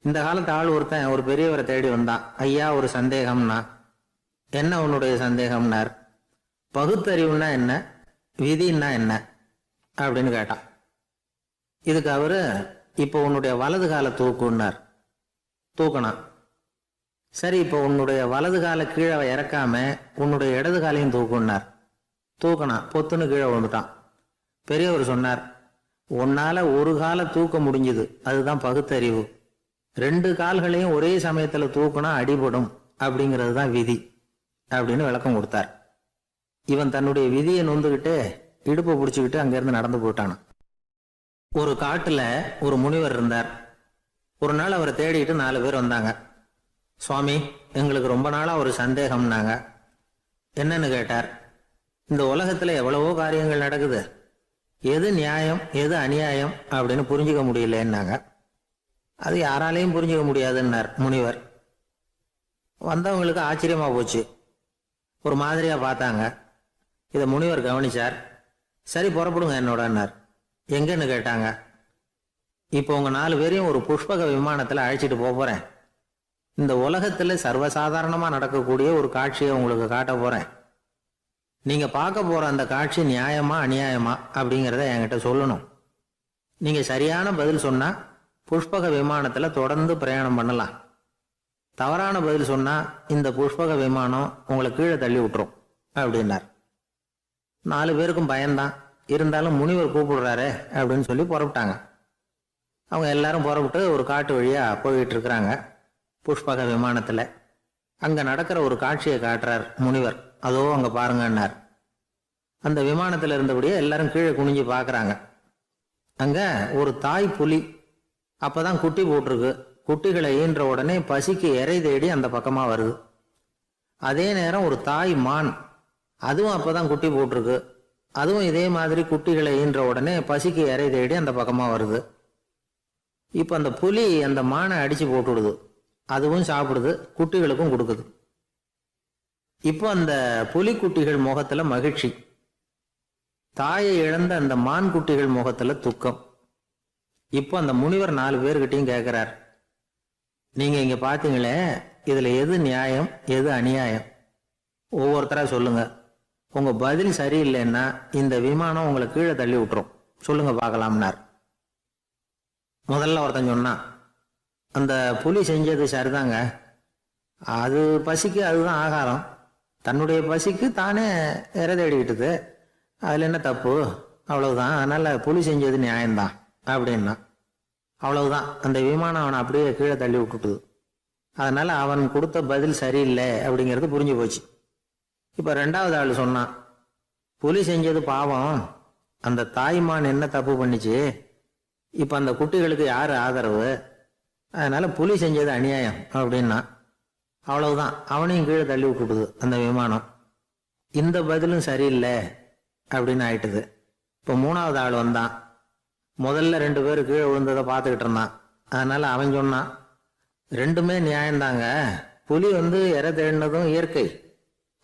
இந்த காலத்து ஆள் ஒருத்தன் ஒரு பெரியவரை தேடி வந்தான். ஐயா, ஒரு சந்தேகம்னா. என்ன உன்னுடைய சந்தேகம்னார். பகுத்தறிவுன்னா என்ன, விதின்னா என்ன அப்படின்னு கேட்டான். இதுக்கு அவரு, இப்போ உன்னுடைய வலது காலை தூக்குன்னார். தூக்கணும். சரி, இப்போ உன்னுடைய வலது காலை கீழே இறக்காம உன்னுடைய இடது காலையும் தூக்குன்னார். தூக்கணும். பொத்துன்னு கீழே விழுந்துட்டான். பெரியவர் சொன்னார், உன்னால ஒரு காலை தூக்க முடிஞ்சுது, அதுதான் பகுத்தறிவு. 2 கால்களையும் ஒரே சமயத்துல தூக்குனா அடிபடும், அப்படிங்கிறது தான் விதி அப்படின்னு விளக்கம் கொடுத்தார். இவன் தன்னுடைய விதியை நொந்துகிட்டு இடுப்பை பிடிச்சுக்கிட்டு அங்கிருந்து நடந்து போயிட்டான். ஒரு காட்டுல ஒரு முனிவர் இருந்தார். ஒரு நாள் அவரை தேடிட்டு 4 பேர் வந்தாங்க. சுவாமி, எங்களுக்கு ரொம்ப நாளா ஒரு சந்தேகம்னாங்க. என்னன்னு கேட்டார். இந்த உலகத்துல எவ்வளவோ காரியங்கள் நடக்குது, எது நியாயம் எது அநியாயம் அப்படின்னு புரிஞ்சுக்க முடியலன்னாங்க. அது யாராலையும் புரிஞ்சுக்க முடியாதுன்னார் முனிவர். வந்தவங்களுக்கு ஆச்சரியமா போச்சு. ஒரு மாதிரியா பார்த்தாங்க. இதை முனிவர் கவனிச்சார். சரி, புறப்படுங்க என்னோடன்னார். எங்கன்னு கேட்டாங்க. இப்போ உங்க 4 பேரையும் ஒரு புஷ்பக விமானத்துல அழைச்சிட்டு போறேன். இந்த உலகத்துல சர்வசாதாரணமா நடக்கக்கூடிய ஒரு காட்சியை உங்களுக்கு காட்ட போறேன். நீங்க பார்க்க போற அந்த காட்சி நியாயமா அநியாயமா அப்படிங்கிறத என்கிட்ட சொல்லணும். நீங்க சரியான பதில் சொன்னா புஷ்பக விமானத்துல தொடர்ந்து பிரயாணம் பண்ணலாம். தவறான பதில் சொன்னா இந்த புஷ்பக விமானம் உங்களை கீழே தள்ளி விட்டுரும் அப்படின்னார். 4 பேருக்கும் பயம்தான். இருந்தாலும் முனிவர் கூப்பிடுறாரு அப்படின்னு சொல்லி புறப்பட்டாங்க. அவங்க எல்லாரும் புறப்பட்டு ஒரு காட்டு வழியா போயிட்டு இருக்கிறாங்க புஷ்பக விமானத்துல. அங்க நடக்கிற ஒரு காட்சியை காட்டுறார் முனிவர். அதோ அங்க பாருங்கன்னார். அந்த விமானத்துல இருந்தபடியே எல்லாரும் கீழே குனிஞ்சு பாக்குறாங்க. அங்க ஒரு தாய் புலி அப்பதான் குட்டி போட்டிருக்கு. குட்டிகளை ஈன்ற உடனே பசிக்கு இறை தேடி அந்த பக்கமா வருது. அதே நேரம் ஒரு தாய் மான், அதுவும் அப்பதான் குட்டி போட்டிருக்கு. அதுவும் இதே மாதிரி குட்டிகளை ஈன்ற உடனே பசிக்கு இறை தேடி அந்த பக்கமா வருது. இப்ப அந்த புலி அந்த மானை அடிச்சு போட்டுடுது. அதுவும் சாப்பிடுது, குட்டிகளுக்கும் கொடுக்குது. இப்போ அந்த புலி குட்டிகள் முகத்துல மகிழ்ச்சி, தாயை இழந்த அந்த மான் குட்டிகள் முகத்துல துக்கம். இப்போ அந்த முனிவர் 4 பேர்கிட்டையும் கேட்கிறார், நீங்க இங்க பாத்தீங்களே, இதுல எது நியாயம் எது அநியாயம்? ஒவ்வொருத்தரா சொல்லுங்க. உங்க பதில் சரியில்லைன்னா இந்த விமானம் உங்களை கீழே தள்ளி விட்டுரும். சொல்லுங்க பார்க்கலாம்னார். முதல்ல ஒருத்தன் சொன்னான், அந்த புலி செஞ்சது சரிதாங்க. அது பசிக்கு அதுதான் ஆகாரம். தன்னுடைய பசிக்கு தானே இறை தேடிக்கிட்டது. அதுல என்ன தப்பு? அவ்வளவுதான். அதனால புலி செஞ்சது நியாயம்தான் அப்படின்னா. அவ்வளவுதான். அந்த விமானம் அவனை அப்படியே கீழே தள்ளி விட்டுட்டுது. அதனால அவன் கொடுத்த பதில் சரியில்லை அப்படிங்கிறது புரிஞ்சு போச்சு. இப்ப 2வது ஆள் சொன்னான், புலி செஞ்சது பாவம், அந்த தாய்மான் என்ன தப்பு பண்ணிச்சு? இப்ப அந்த குட்டிகளுக்கு யாரு ஆதரவு? அதனால புலி செஞ்சது அநியாயம் அப்படின்னா. அவ்வளவுதான். அவனையும் கீழே தள்ளி விட்டுடுது அந்த விமானம். இந்த பதிலும் சரியில்லை அப்படின்னு ஆயிட்டுது. இப்போ 3வது ஆள் வந்தான். முதல்ல 2 பேர் கீழே விழுந்ததை பார்த்துக்கிட்டு இருந்தான். அதனால அவன் சொன்னான், 2மே நியாயம்தாங்க. புலி இறை தேடினதும் இயற்கை,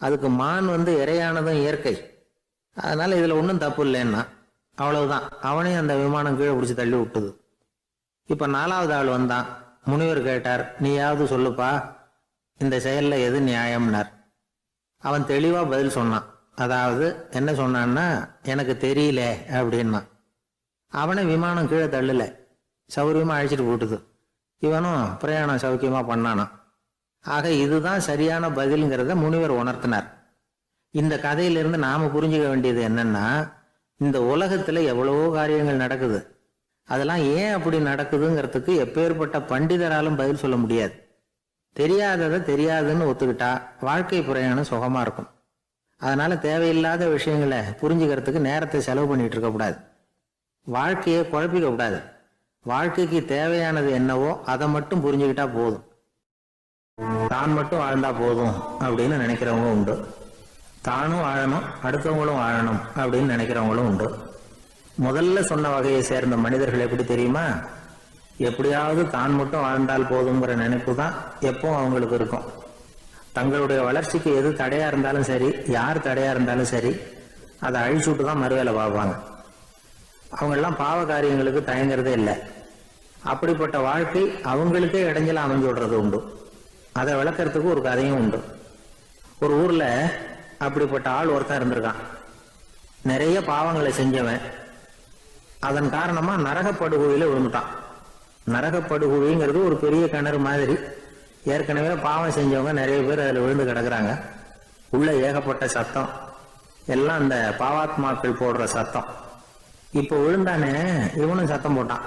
அதுக்கு மான் இறையானதும் இயற்கை. அதனால இதுல ஒன்றும் தப்பு இல்லைன்னா. அவ்வளவுதான். அவனையும் அந்த விமானம் கீழே பிடிச்சி தள்ளி விட்டுது. இப்ப 4வது ஆள் வந்தான். முனிவர் கேட்டார், நீயாவது சொல்லுப்பா, இந்த செயல்ல எது நியாயம்னார். அவன் தெளிவா பதில் சொன்னான். அதாவது என்ன சொன்னான்னா, எனக்கு தெரியல அப்படின்னா. அவனை விமானம் கீழே தள்ளல, சௌரியமா அழைச்சிட்டு போட்டுது. இவனும் பிரயாணம் சௌக்கியமா பண்ணானான். ஆக இதுதான் சரியான பதில்ங்கிறத முனிவர் உணர்த்தினார். இந்த கதையிலிருந்து நாம புரிஞ்சுக்க வேண்டியது என்னன்னா, இந்த உலகத்துல எவ்வளவோ காரியங்கள் நடக்குது. அதெல்லாம் ஏன் அப்படி நடக்குதுங்கிறதுக்கு எப்பேற்பட்ட பண்டிதராலும் பதில் சொல்ல முடியாது. தெரியாததை தெரியாதுன்னு ஒத்துக்கிட்டா வாழ்க்கை பிரயாணம் சுகமா இருக்கும். அதனால தேவையில்லாத விஷயங்களை புரிஞ்சுக்கிறதுக்கு நேரத்தை செலவு பண்ணிட்டு இருக்க கூடாது. வாழ்க்கையை குழப்பிக்க கூடாது. வாழ்க்கைக்கு தேவையானது என்னவோ அதை மட்டும் புரிஞ்சுக்கிட்டா போதும். தான் மட்டும் வாழ்ந்தா போதும் அப்படின்னு நினைக்கிறவங்க உண்டு. தானும் வாழணும், அடுத்தவங்களும் வாழணும் அப்படின்னு நினைக்கிறவங்களும் உண்டு. முதல்ல சொன்ன வகையை சேர்ந்த மனிதர்கள் எப்படி தெரியுமா? எப்படியாவது தான் மட்டும் வாழ்ந்தால் போதுங்கிற நினைப்பு தான் எப்போ அவங்களுக்கு இருக்கும். தங்களுடைய வளர்ச்சிக்கு எது தடையா இருந்தாலும் சரி, யார் தடையா இருந்தாலும் சரி, அதை அழிச்சுட்டு தான் மறுவேலை பார்ப்பாங்க. அவங்க எல்லாம் பாவ காரியங்களுக்கு தயங்குறதே இல்லை. அப்படிப்பட்ட வாழ்க்கை அவங்களுக்கே இடைஞ்சல அமைஞ்சு விடுறது உண்டு. அதை விளக்கறதுக்கு ஒரு கதையும் உண்டு. ஒரு ஊர்ல அப்படிப்பட்ட ஆள் ஒருத்தன் இருந்திருக்கான். நிறைய பாவங்களை செஞ்சவன். அதன் காரணமா நரகப்படுகொழியில விழுந்துட்டான். நரகப்படுகொழிங்கிறது ஒரு பெரிய கிணறு மாதிரி. ஏற்கனவே பாவம் செஞ்சவங்க நிறைய பேர் அதில் விழுந்து கிடக்குறாங்க. உள்ள ஏகப்பட்ட சத்தம், எல்லாம் அந்த பாவாத்மாக்கள் போடுற சத்தம். இப்போ விழுந்தானே இவனும் சத்தம் போட்டான்.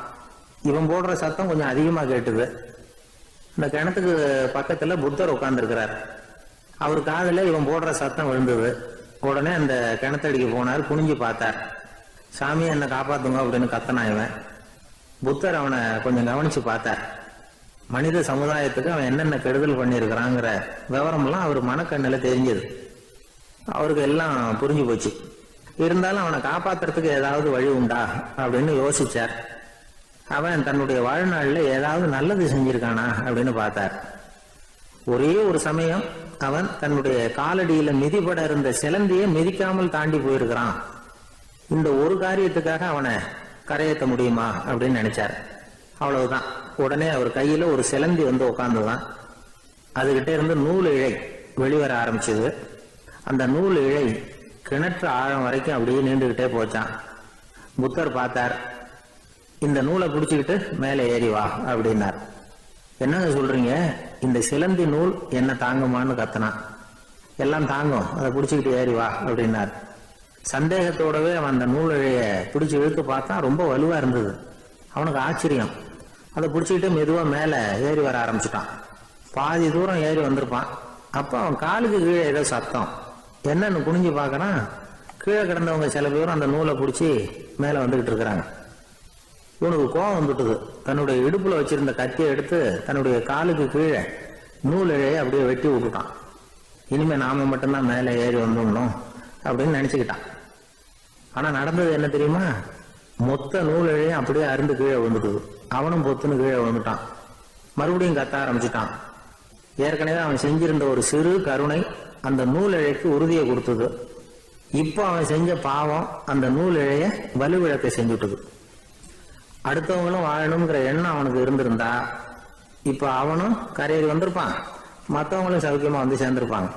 இவன் போடுற சத்தம் கொஞ்சம் அதிகமா கேட்டுது. இந்த கிணத்துக்கு பக்கத்துல புத்தர் உட்கார்ந்துருக்கிறார். அவர் காதுல இவன் போடுற சத்தம் விழுந்தது. உடனே அந்த கிணத்தடிக்கு போனார். குனிஞ்சு பார்த்தார். சாமி என்னை காப்பாத்துங்க அப்படின்னு கத்தனான் இவன். புத்தர் அவனை கொஞ்சம் கவனிச்சு பார்த்தார். மனித சமுதாயத்துக்கு அவன் என்னென்ன கெடுதல் பண்ணியிருக்கிறாங்கிற விவரம்லாம் அவர் மனக்கண்ணில் தெரிஞ்சது. அவருக்கு எல்லாம் புரிஞ்சு போச்சு. இருந்தாலும் அவனை காப்பாத்துறதுக்கு ஏதாவது வழி உண்டா அப்படின்னு யோசிச்சார். அவன் தன்னுடைய வாழ்நாளில் ஏதாவது நல்லது செஞ்சிருக்கானா அப்படின்னு பார்த்தார். ஒரே ஒரு சமயம் அவன் தன்னுடைய காலடியில மிதிபட இருந்த சிலந்தியை மிதிக்காமல் தாண்டி போயிருக்கிறான். இந்த ஒரு காரியத்துக்காக அவனை கரையேற்ற முடியுமா அப்படின்னு நினைச்சார். அவ்வளவுதான். உடனே அவர் கையில ஒரு சிலந்தி வந்து உட்கார்ந்துதான். அதுகிட்ட இருந்து நூல் இழை வெளிவர ஆரம்பிச்சது. அந்த நூல் இழை கிணற்று ஆழம் வரைக்கும் அப்படியே நீண்டுகிட்டே போச்சான். புத்தர் பார்த்தார். இந்த நூலை பிடிச்சிக்கிட்டு மேலே ஏறி வா அப்படின்னார். என்னங்க சொல்றீங்க, இந்த சிலந்தி நூல் என்ன தாங்குமான்னு கத்தனான். எல்லாம் தாங்கும், அதை பிடிச்சிக்கிட்டு ஏறி வா அப்படின்னார். சந்தேகத்தோடவே அவன் அந்த நூல் இழைய பிடிச்சி இழுத்து பார்த்தா ரொம்ப வலுவா இருந்தது. அவனுக்கு ஆச்சரியம். அதை பிடிச்சிக்கிட்டு மெதுவா மேலே ஏறி வர ஆரம்பிச்சுட்டான். பாதி தூரம் ஏறி வந்திருப்பான். அப்போ அவன் காலுக்கு கீழே ஏதோ சத்தம். என்னன்னு குனிஞ்சு பார்க்கறான். கீழே கிடந்தவங்க சில பேரும் அந்த நூலை பிடிச்சி மேலே வந்துகிட்டு இருக்கிறாங்க. இவனுக்கு கோபம் வந்துட்டுது. தன்னுடைய இடுப்புல வச்சிருந்த கத்தியை எடுத்து தன்னுடைய காலுக்கு கீழே நூல் இழையை அப்படியே வெட்டி விட்டுட்டான். இனிமே நாம மட்டும்தான் மேலே ஏறி வந்துடணும் அப்படின்னு நினைச்சுக்கிட்டான். ஆனா நடந்தது என்ன தெரியுமா? மொத்த நூல் இழையும் அப்படியே அருந்து கீழே விழுந்துட்டுது. அவனும் பொத்துன்னு கீழே விழுந்துட்டான். மறுபடியும் கத்த ஆரம்பிச்சுட்டான். ஏற்கனவே அவன் செஞ்சிருந்த ஒரு சிறு கருணை அந்த நூல் இழைக்கு உறுதியை கொடுத்தது. இப்போ அவன் செஞ்ச பாவம் அந்த நூல் இழைய வலுவிழக்க செஞ்சுட்டுது. அடுத்தவங்களும் வாழணுங்கிற எண்ணம் அவனுக்கு இருந்திருந்தா இப்ப அவனும் கரையேறி வந்திருப்பான், மற்றவங்களும் சௌக்கியமா வந்து சேர்ந்திருப்பாங்க.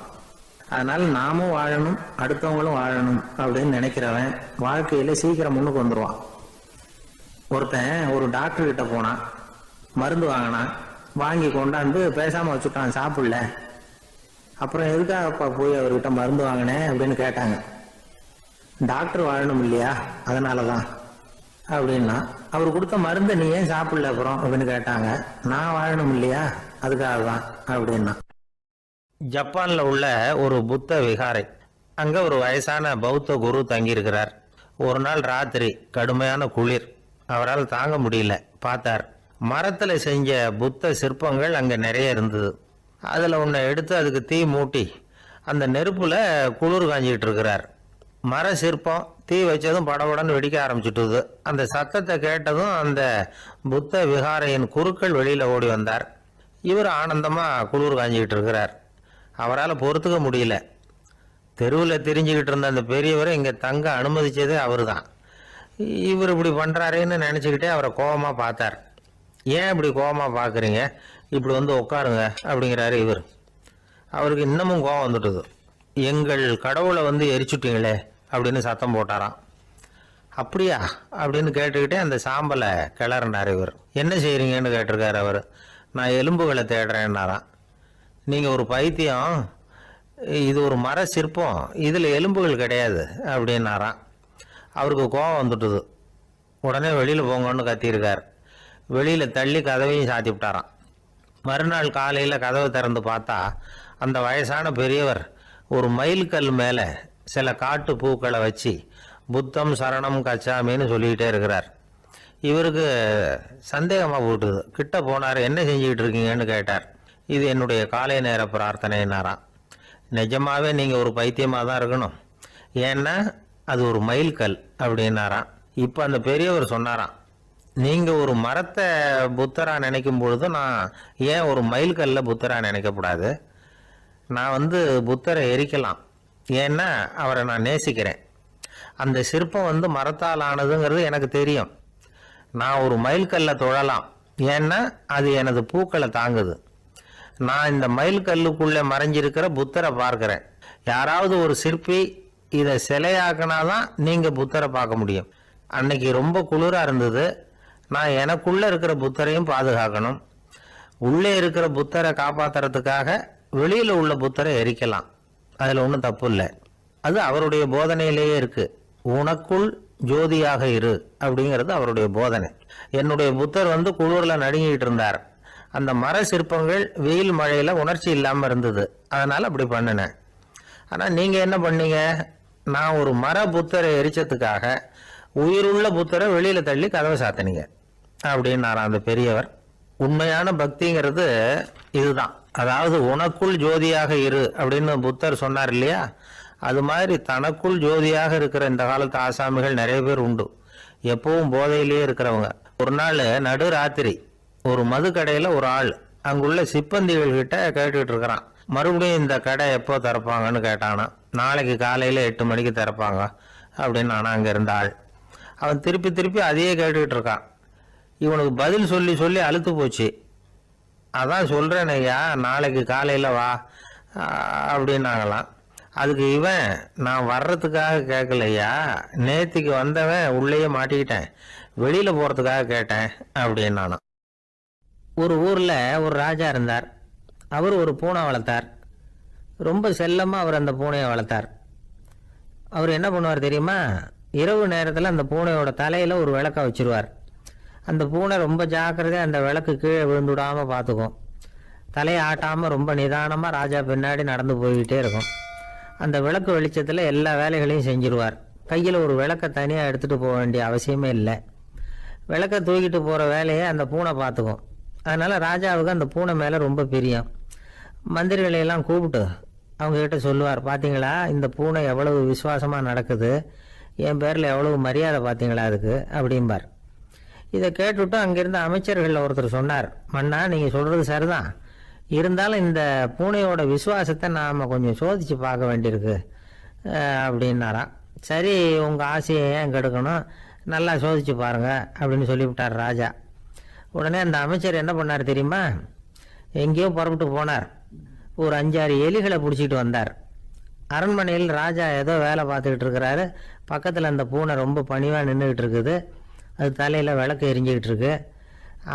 அதனால நாமும் வாழணும், அடுத்தவங்களும் வாழணும் அப்படின்னு நினைக்கிறவன் வாழ்க்கையில சீக்கிரம் முன்னுக்கு வந்துருவான். ஒருத்தன் ஒரு டாக்டர் கிட்ட போனான். மருந்து வாங்கினான். வாங்கி கொண்டாந்து பேசாம வச்சுட்டான், சாப்பிடல. அப்புறம் எதுக்காகப்பா போய் அவர்கிட்ட மருந்து வாங்கினேன் அப்படின்னு கேட்டாங்க. டாக்டர் வாழணும் இல்லையா, அதனாலதான் அப்படின்னா. அவர் கொடுத்த மருந்தை நீ ஏன் சாப்பிடல அப்புறம் அப்படின்னு கேட்டாங்க. நான் வாழணும் இல்லையா, அதுக்காக தான் அப்படின்னா. ஜப்பான்ல உள்ள ஒரு புத்த விகாரை. அங்க ஒரு வயசான பௌத்த குரு தங்கியிருக்கிறார். ஒரு நாள் ராத்திரி கடுமையான குளிர். அவரால் தாங்க முடியல. பார்த்தார். மரத்துல செஞ்ச புத்த சிற்பங்கள் அங்க நிறைய இருந்தது. அதுல ஒன்றை எடுத்து அதுக்கு தீ மூட்டி அந்த நெருப்புல குளிர் காஞ்சிட்டு இருக்கிறார். மர சிற்பம் தீ வச்சதும் படபடன்னு வெடிக்க ஆரம்பிச்சுட்டுது. அந்த சத்தத்தை கேட்டதும் அந்த புத்த விகாரையின் குருக்கள் வெளியில ஓடி வந்தார். இவர் ஆனந்தமா குளிர் காஞ்சிக்கிட்டு இருக்கிறார். அவரால் பொறுத்துக்க முடியல. தெருவில் தெரிஞ்சுக்கிட்டு இருந்த அந்த பெரியவரை இங்கே தங்க அனுமதிச்சதே அவர் தான். இவர் இப்படி பண்ணுறாருன்னு நினச்சிக்கிட்டே அவரை கோபமாக பார்த்தார். ஏன் இப்படி கோபமாக பார்க்குறீங்க, இப்படி வந்து உட்காருங்க அப்படிங்கிறாரு இவர். அவருக்கு இன்னமும் கோபம் வந்துட்டுது. எங்கள் கடவுளை வந்து எரிச்சுட்டீங்களே அப்படின்னு சத்தம் போட்டாராம். அப்படியா அப்படின்னு கேட்டுக்கிட்டே அந்த சாம்பலை கிளறினார் இவர். என்ன செய்கிறீங்கன்னு கேட்டிருக்காரு அவர். நான் எலும்புகளை தேடுறேன்னாராம். நீங்கள் ஒரு பைத்தியம், இது ஒரு மர சிற்பம், இதில் எலும்புகள் கிடையாது அப்படின்னாராம். அவருக்கு கோபம் வந்துட்டுது. உடனே வெளியில் போங்கன்னு கத்தியிருக்கார். வெளியில் தள்ளி கதவையும் சாத்தி விட்டாராம். மறுநாள் காலையில் கதவை திறந்து பார்த்தா அந்த வயசான பெரியவர் ஒரு மைல்கல் மேலே சில காட்டு பூக்களை வச்சு புத்தம் சரணம் கச்சாமின்னு சொல்லிக்கிட்டே இருக்கிறார். இவருக்கு சந்தேகமாக போட்டுது. கிட்ட போனார். என்ன செஞ்சுக்கிட்டு இருக்கீங்கன்னு கேட்டார். இது என்னுடைய காலை நேர பிரார்த்தனைனாராம். நிஜமாவே நீங்கள் ஒரு பைத்தியமாக தான் இருக்கணும், ஏன்னா அது ஒரு மைல்கல் அப்படின்னாராம். இப்போ அந்த பெரியவர் சொன்னாராம், நீங்கள் ஒரு மரத்தை புத்தராக நினைக்கும் பொழுது நான் ஏன் ஒரு மைல்கல்ல புத்தராக நினைக்கக்கூடாது? நான் வந்து புத்தரை எரிக்கலாம், ஏன்னா அவரை நான் நேசிக்கிறேன். அந்த சிற்பம் வந்து மரத்தால் ஆனதுங்கிறது எனக்கு தெரியும். நான் ஒரு மைல்கல்ல தொழலாம், ஏன்னா அது எனது பூக்களை தாங்குது. நான் இந்த மயில் கல்லுக்குள்ளே மறைஞ்சிருக்கிற புத்தரை பார்க்கிறேன். யாராவது ஒரு சிற்பி இதை சிலையாக்கினாதான் நீங்கள் புத்தரை பார்க்க முடியும். அன்னைக்கு ரொம்ப குளிராக இருந்தது. நான் எனக்குள்ளே இருக்கிற புத்தரையும் பாதுகாக்கணும். உள்ளே இருக்கிற புத்தரை காப்பாற்றுறதுக்காக வெளியில் உள்ள புத்தரை எரிக்கலாம். அதில் ஒன்றும் தப்பு இல்லை. அது அவருடைய போதனையிலேயே இருக்கு. உனக்குள் ஜோதியாக இரு அப்படிங்கிறது அவருடைய போதனை. என்னுடைய புத்தர் குளிரில் நடுங்கிட்டு இருந்தார். அந்த மர சிற்பங்கள் வெயில் மழையில் உணர்ச்சி இல்லாமல் இருந்தது. அதனால் அப்படி பண்ணினேன். ஆனால் நீங்கள் என்ன பண்ணீங்க? நான் ஒரு மர புத்தரை எரிச்சதுக்காக உயிருள்ள புத்தரை வெளியில் தள்ளி கதவை சாத்தினீங்க அப்படின்னாராம் அந்த பெரியவர். உண்மையான பக்திங்கிறது இதுதான். அதாவது உனக்குள் ஜோதியாக இரு அப்படின்னு புத்தர் சொன்னார் இல்லையா? அது மாதிரி தனக்குள் ஜோதியாக இருக்கிற இந்த காலத்து ஆசாமிகள் நிறைய பேர் உண்டு. எப்பவும் போதையிலேயே இருக்கிறவங்க. ஒரு நாள் நடு ராத்திரி ஒரு மது கடையில் ஒரு ஆள் அங்குள்ள சிப்பந்திகள் கிட்ட கேட்டுக்கிட்டு இருக்கிறான். மறுபடியும் இந்த கடை எப்போ திறப்பாங்கன்னு கேட்டானா. நாளைக்கு காலையில் 8 மணிக்கு திறப்பாங்க அப்படின்னு நானா அங்கே இருந்த ஆள். அவன் திருப்பி திருப்பி அதையே கேட்டுக்கிட்டு இருக்கான். இவனுக்கு பதில் சொல்லி சொல்லி அழுத்து போச்சு. அதான் சொல்கிறேன் ஐயா, நாளைக்கு காலையில் வா அப்படின்னாங்களாம். அதுக்கு இவன், நான் வர்றதுக்காக கேட்கலையா, நேற்றுக்கு வந்தவன் உள்ளேயே மாட்டிக்கிட்டேன், வெளியில் போகிறதுக்காக கேட்டேன் அப்படின்னானா. ஒரு ஊரில் ஒரு ராஜா இருந்தார். அவர் ஒரு பூனை வளர்த்தார். ரொம்ப செல்லமாக அவர் அந்த பூனையை வளர்த்தார். அவர் என்ன பண்ணுவார் தெரியுமா? இரவு நேரத்தில் அந்த பூனையோட தலையில் ஒரு விளக்கை வச்சுருவார். அந்த பூனை ரொம்ப ஜாக்கிரதையாக அந்த விளக்கு கீழே விழுந்துடாமல் பார்த்துக்கும். தலையை ஆட்டாமல் ரொம்ப நிதானமாக ராஜா பின்னாடி நடந்து போய்கிட்டே இருக்கும். அந்த விளக்கு வெளிச்சத்தில் எல்லா வேலைகளையும் செஞ்சிருவார். கையில் ஒரு விளக்கை தனியாக எடுத்துகிட்டு போக வேண்டிய அவசியமே இல்லை. விளக்கை தூக்கிட்டு போகிற வேலையை அந்த பூனை பார்த்துக்கும். அதனால் ராஜாவுக்கு அந்த பூனை மேலே ரொம்ப பிரியம். மந்திரிகளையெல்லாம் கூப்பிட்டு அவங்கக்கிட்ட சொல்லுவார், பார்த்தீங்களா இந்த பூனை எவ்வளவு விசுவாசமாக நடக்குது, என் பேரில் எவ்வளவு மரியாதை பார்த்தீங்களா அதுக்கு அப்படிம்பார். இதை கேட்டுவிட்டு அங்கிருந்த அமைச்சர்களில் ஒருத்தர் சொன்னார், மன்னா நீங்கள் சொல்கிறது சரிதான், இருந்தாலும் இந்த பூனையோட விசுவாசத்தை நாம் கொஞ்சம் சோதித்து பார்க்க வேண்டியிருக்கு அப்படின்னாராம். சரி, உங்கள் ஆசையை ஏன் கெடுக்கணும், நல்லா சோதித்து பாருங்கள் அப்படின்னு சொல்லிவிட்டார் ராஜா. உடனே அந்த அமைச்சர் என்ன பண்ணார் தெரியுமா? எங்கேயோ புறப்பட்டு போனார். ஒரு 5-6 எலிகளை பிடிச்சிட்டு வந்தார். அரண்மனையில் ராஜா ஏதோ வேலை பார்த்துக்கிட்டு இருக்கிறாரு. பக்கத்தில் அந்த பூனை ரொம்ப பணிவாக நின்றுக்கிட்டு இருக்குது. அது தலையில் விளக்கு எரிஞ்சிக்கிட்டு இருக்கு.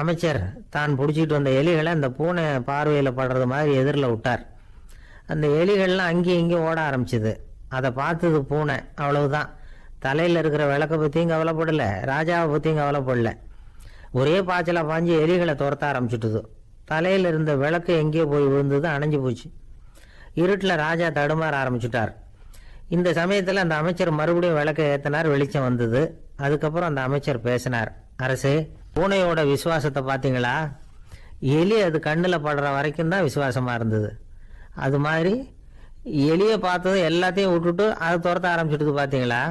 அமைச்சர் தான் பிடிச்சிட்டு வந்த எலிகளை அந்த பூனை பார்வையில் படுறது மாதிரி எதிரில் விட்டார். அந்த எலிகள்லாம் அங்கேயும் இங்கேயும் ஓட ஆரம்பிச்சுது. அதை பார்த்தது பூனை. அவ்வளவுதான். தலையில் இருக்கிற விளக்கை பற்றியும் கவலைப்படலை, ராஜாவை பற்றியும் கவலைப்படலை. ஒரே பாய்ச்சலாக பாஞ்சு எலிகளை துரத்த ஆரம்பிச்சுட்டுது. தலையில் இருந்த விளக்கு எங்கேயோ போய் விழுந்தது, அணைஞ்சு போச்சு. இருட்டில் ராஜா தடுமாற ஆரம்பிச்சுட்டார். இந்த சமயத்தில் அந்த அமைச்சர் மறுபடியும் விளக்கை ஏற்றினார். வெளிச்சம் வந்தது. அதுக்கப்புறம் அந்த அமைச்சர் பேசினார், அரசே, பூனையோட விசுவாசத்தை பார்த்தீங்களா? எலி அது கண்ணில் படுற வரைக்கும் தான் விசுவாசமாக இருந்தது. அது மாதிரி எலியை பார்த்ததும் எல்லாத்தையும் விட்டுட்டு அதை துரத்த ஆரம்பிச்சுட்டு பார்த்தீங்களா?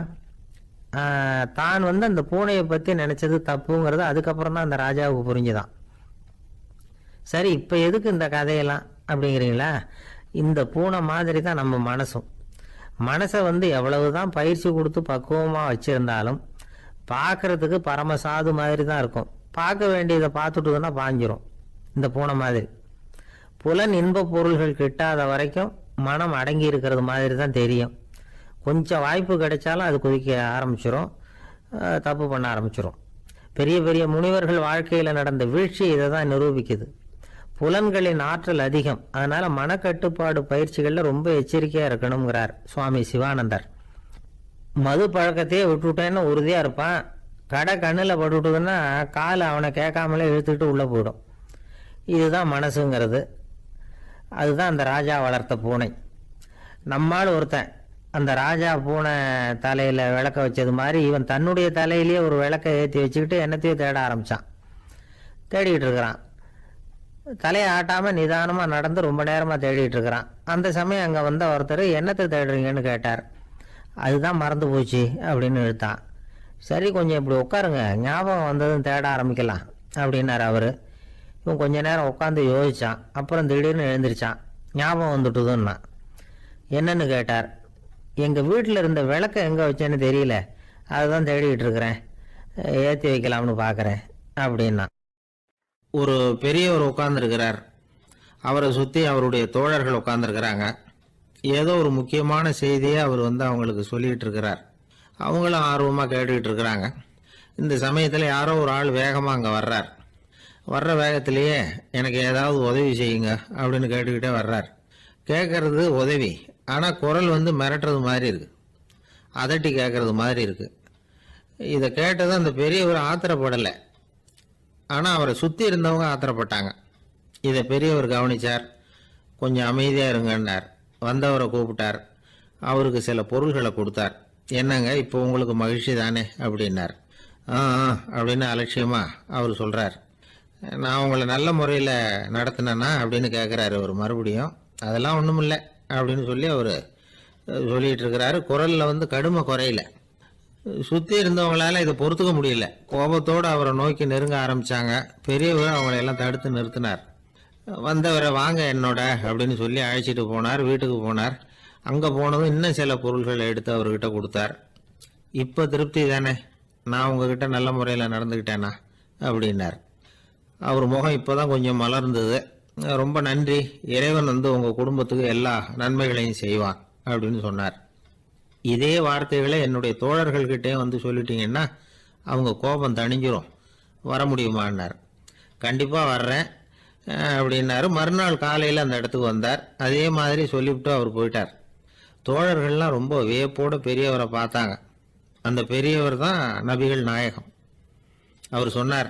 தான் அந்த பூனையை பற்றி நினச்சது தப்புங்கிறது அதுக்கப்புறம் தான் அந்த ராஜாவுக்கு புரிஞ்சுதான். சரி, இப்போ எதுக்கு இந்த கதையெல்லாம் அப்படிங்கிறீங்களா? இந்த பூனை மாதிரி தான் நம்ம மனசும். மனசை எவ்வளவு தான் பயிற்சி கொடுத்து பக்குவமாக வச்சுருந்தாலும் பார்க்குறதுக்கு பரமசாது மாதிரி தான் இருக்கும். பார்க்க வேண்டியதை பார்த்துட்டுதுன்னா பாஞ்சிரும். இந்த பூனை மாதிரி புலன் இன்ப பொருள்கள் கிட்டாத வரைக்கும் மனம் அடங்கி இருக்கிறது மாதிரி தான் தெரியும். கொஞ்சம் வாய்ப்பு கிடைச்சாலும் அது குதிக்க ஆரம்பிச்சிடும், தப்பு பண்ண ஆரம்பிச்சிடும். பெரிய பெரிய முனிவர்கள் வாழ்க்கையில் நடந்த வீழ்ச்சி இதை தான் நிரூபிக்குது. புலன்களின் ஆற்றல் அதிகம். அதனால் மனக்கட்டுப்பாடு பயிற்சிகளில் ரொம்ப எச்சரிக்கையாக இருக்கணுங்கிறார் சுவாமி சிவானந்தர். மது பழக்கத்தையே விட்டுவிட்டேன்னு உறுதியாக இருப்பான். கடை கண்ணில் பட்டுவிட்டதுன்னா கால் அவனை கேட்காமலே இழுத்துக்கிட்டு உள்ளே போயிடும். இதுதான் மனசுங்கிறது. அதுதான் அந்த ராஜா வளர்த்த பூனை. நம்மால் ஒருத்தன் அந்த ராஜா பூனை தலையில் விளக்க வச்சது மாதிரி இவன் தன்னுடைய தலையிலேயே ஒரு விளக்கை ஏற்றி வச்சுக்கிட்டு என்னத்தையும் தேட ஆரம்பித்தான். தேடிக்கிட்டு இருக்கிறான். தலையை ஆட்டாமல் நிதானமாக நடந்து ரொம்ப நேரமாக தேடிட்டு இருக்கிறான். அந்த சமயம் அங்கே வந்த ஒருத்தர், என்னத்தை தேடுறீங்கன்னு கேட்டார். அதுதான் மறந்து போச்சு அப்படின்னு இழுத்தான். சரி, கொஞ்சம் இப்படி உட்காருங்க, ஞாபகம் வந்ததும் தேட ஆரம்பிக்கலாம் அப்படின்னார் அவர். இவன் கொஞ்ச நேரம் உட்காந்து யோசித்தான். அப்புறம் திடீர்னு எழுந்திரிச்சான். ஞாபகம் வந்துட்டுதுன்னா. என்னன்னு கேட்டார். எங்கள் வீட்டில் இருந்த விளக்கை எங்கே வச்சேன்னு தெரியல, அதுதான் தேடிக்கிட்டு இருக்கிறேன், ஏற்றி வைக்கலாம்னு பார்க்குறேன் அப்படின்னா. ஒரு பெரியவர் உட்கார்ந்துருக்கிறார். அவரை சுற்றி அவருடைய தோழர்கள் உட்கார்ந்துருக்கிறாங்க. ஏதோ ஒரு முக்கியமான செய்தியை அவர் அவங்களுக்கு சொல்லிகிட்டு இருக்கிறார். அவங்களும் ஆர்வமாக கேட்டுக்கிட்டு இருக்கிறாங்க. இந்த சமயத்தில் யாரோ ஒரு ஆள் வேகமாக அங்கே வர்றார். வர்ற வேகத்திலேயே எனக்கு ஏதாவது உதவி செய்யுங்க அப்படின்னு கேட்டுக்கிட்டே வர்றார். கேட்கறது உதவி, ஆனால் குரல் மிரட்டுறது மாதிரி இருக்குது, அதட்டி கேட்கறது மாதிரி இருக்குது. இதை கேட்டதும் அந்த பெரியவர் ஆத்திரப்படலை, ஆனால் அவரை சுற்றி இருந்தவங்க ஆத்திரப்பட்டாங்க. இதை பெரியவர் கவனித்தார். கொஞ்சம் அமைதியாக இருங்கன்னார். வந்தவரை கூப்பிட்டார். அவருக்கு சில பொருள்களை கொடுத்தார். என்னங்க இப்போ உங்களுக்கு மகிழ்ச்சி தானே அப்படின்னார். ஆ அப்படின்னு அலட்சியமாக அவர் சொல்கிறார். நான் உங்களை நல்ல முறையில் நடத்தினேன்னா அப்படின்னு கேட்குறாரு அவர் மறுபடியும். அதெல்லாம் ஒன்றும் இல்லை அப்படின்னு சொல்லி அவர் சொல்லிகிட்டு இருக்கிறாரு. குரலில் கடுமை குறையில. சுற்றி இருந்தவங்களால இதை பொறுத்துக்க முடியல. கோபத்தோடு அவரை நோக்கி நெருங்க ஆரம்பித்தாங்க. பெரியவர் அவங்களையெல்லாம் தடுத்து நிறுத்தினார். வந்தவரை வாங்க என்னோட அப்படின்னு சொல்லி அழைச்சிட்டு போனார். வீட்டுக்கு போனார். அங்கே போனதும் இன்னும் சில பொருள்களை எடுத்து அவர்கிட்ட கொடுத்தார். இப்போ திருப்தி தானே, நான் உங்ககிட்ட நல்ல முறையில் நடந்துக்கிட்டேனா அப்படின்னார். அவர் முகம் இப்போ தான் கொஞ்சம் மலர்ந்தது. ரொம்ப நன்றி, இறைவன் உங்கள் குடும்பத்துக்கு எல்லா நன்மைகளையும் செய்வான் அப்படின்னு சொன்னார். இதே வார்த்தைகளை என்னுடைய தோழர்கள்கிட்டே சொல்லிட்டீங்கன்னா அவங்க கோபம் தணிஞ்சிரும், வர முடியுமான்னார். கண்டிப்பாக வர்றேன் அப்படின்னாரு. மறுநாள் காலையில் அந்த இடத்துக்கு வந்தார். அதே மாதிரி சொல்லிவிட்டு அவர் போயிட்டார். தோழர்கள்லாம் ரொம்ப வியப்போடு பெரியவரை பார்த்தாங்க. அந்த பெரியவர் தான் நபிகள் நாயகம். அவர் சொன்னார்,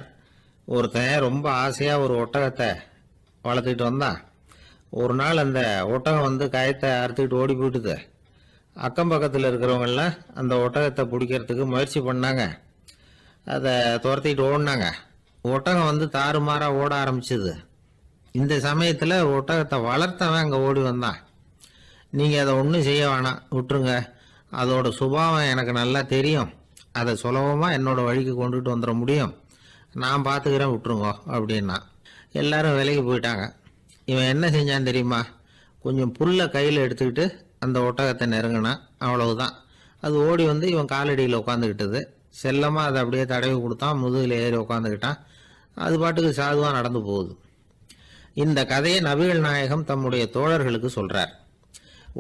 ஒருத்தன் ரொம்ப ஆசையாக ஒரு ஒட்டகத்தை வளர்த்துக்கிட்டு வந்தான். ஒரு நாள் அந்த ஒட்டகம் கயத்தை அறுத்துக்கிட்டு ஓடி போயிட்டுது. அக்கம் பக்கத்தில் இருக்கிறவங்கெல்லாம் அந்த ஒட்டகத்தை பிடிக்கிறதுக்கு முயற்சி பண்ணாங்க. அதை துரத்திக்கிட்டு ஓடினாங்க. ஒட்டகம் தாறுமாறாக ஓட ஆரம்பிச்சுது. இந்த சமயத்தில் ஒட்டகத்தை வளர்த்தவன் அங்கே ஓடி வந்தான். நீங்கள் அதை ஒன்றும் செய்ய வேணாம், விட்டுருங்க. அதோட சுபாவம் எனக்கு நல்லா தெரியும். அதை சுலபமாக என்னோட வழிக்கு கொண்டுட்டு வந்துட முடியும். நான் பார்த்துக்கிறேன், விட்டுருங்கோ அப்படின்னா. எல்லாரும் விலைக்கு போயிட்டாங்க. இவன் என்ன செஞ்சான் தெரியுமா? கொஞ்சம் புல்லை கையில் எடுத்துக்கிட்டு அந்த ஒட்டகத்தை நெருங்கினான். அவ்வளவுதான். அது ஓடி இவன் காலடியில் உட்காந்துக்கிட்டது. செல்லமாக அதை அப்படியே தடவி கொடுத்தான். முதுகில் ஏறி உட்காந்துக்கிட்டான். அது பாட்டுக்கு சாதுவாக நடந்து போகுது. இந்த கதையை நபிகள் நாயகம் தம்முடைய தோழர்களுக்கு சொல்கிறார்.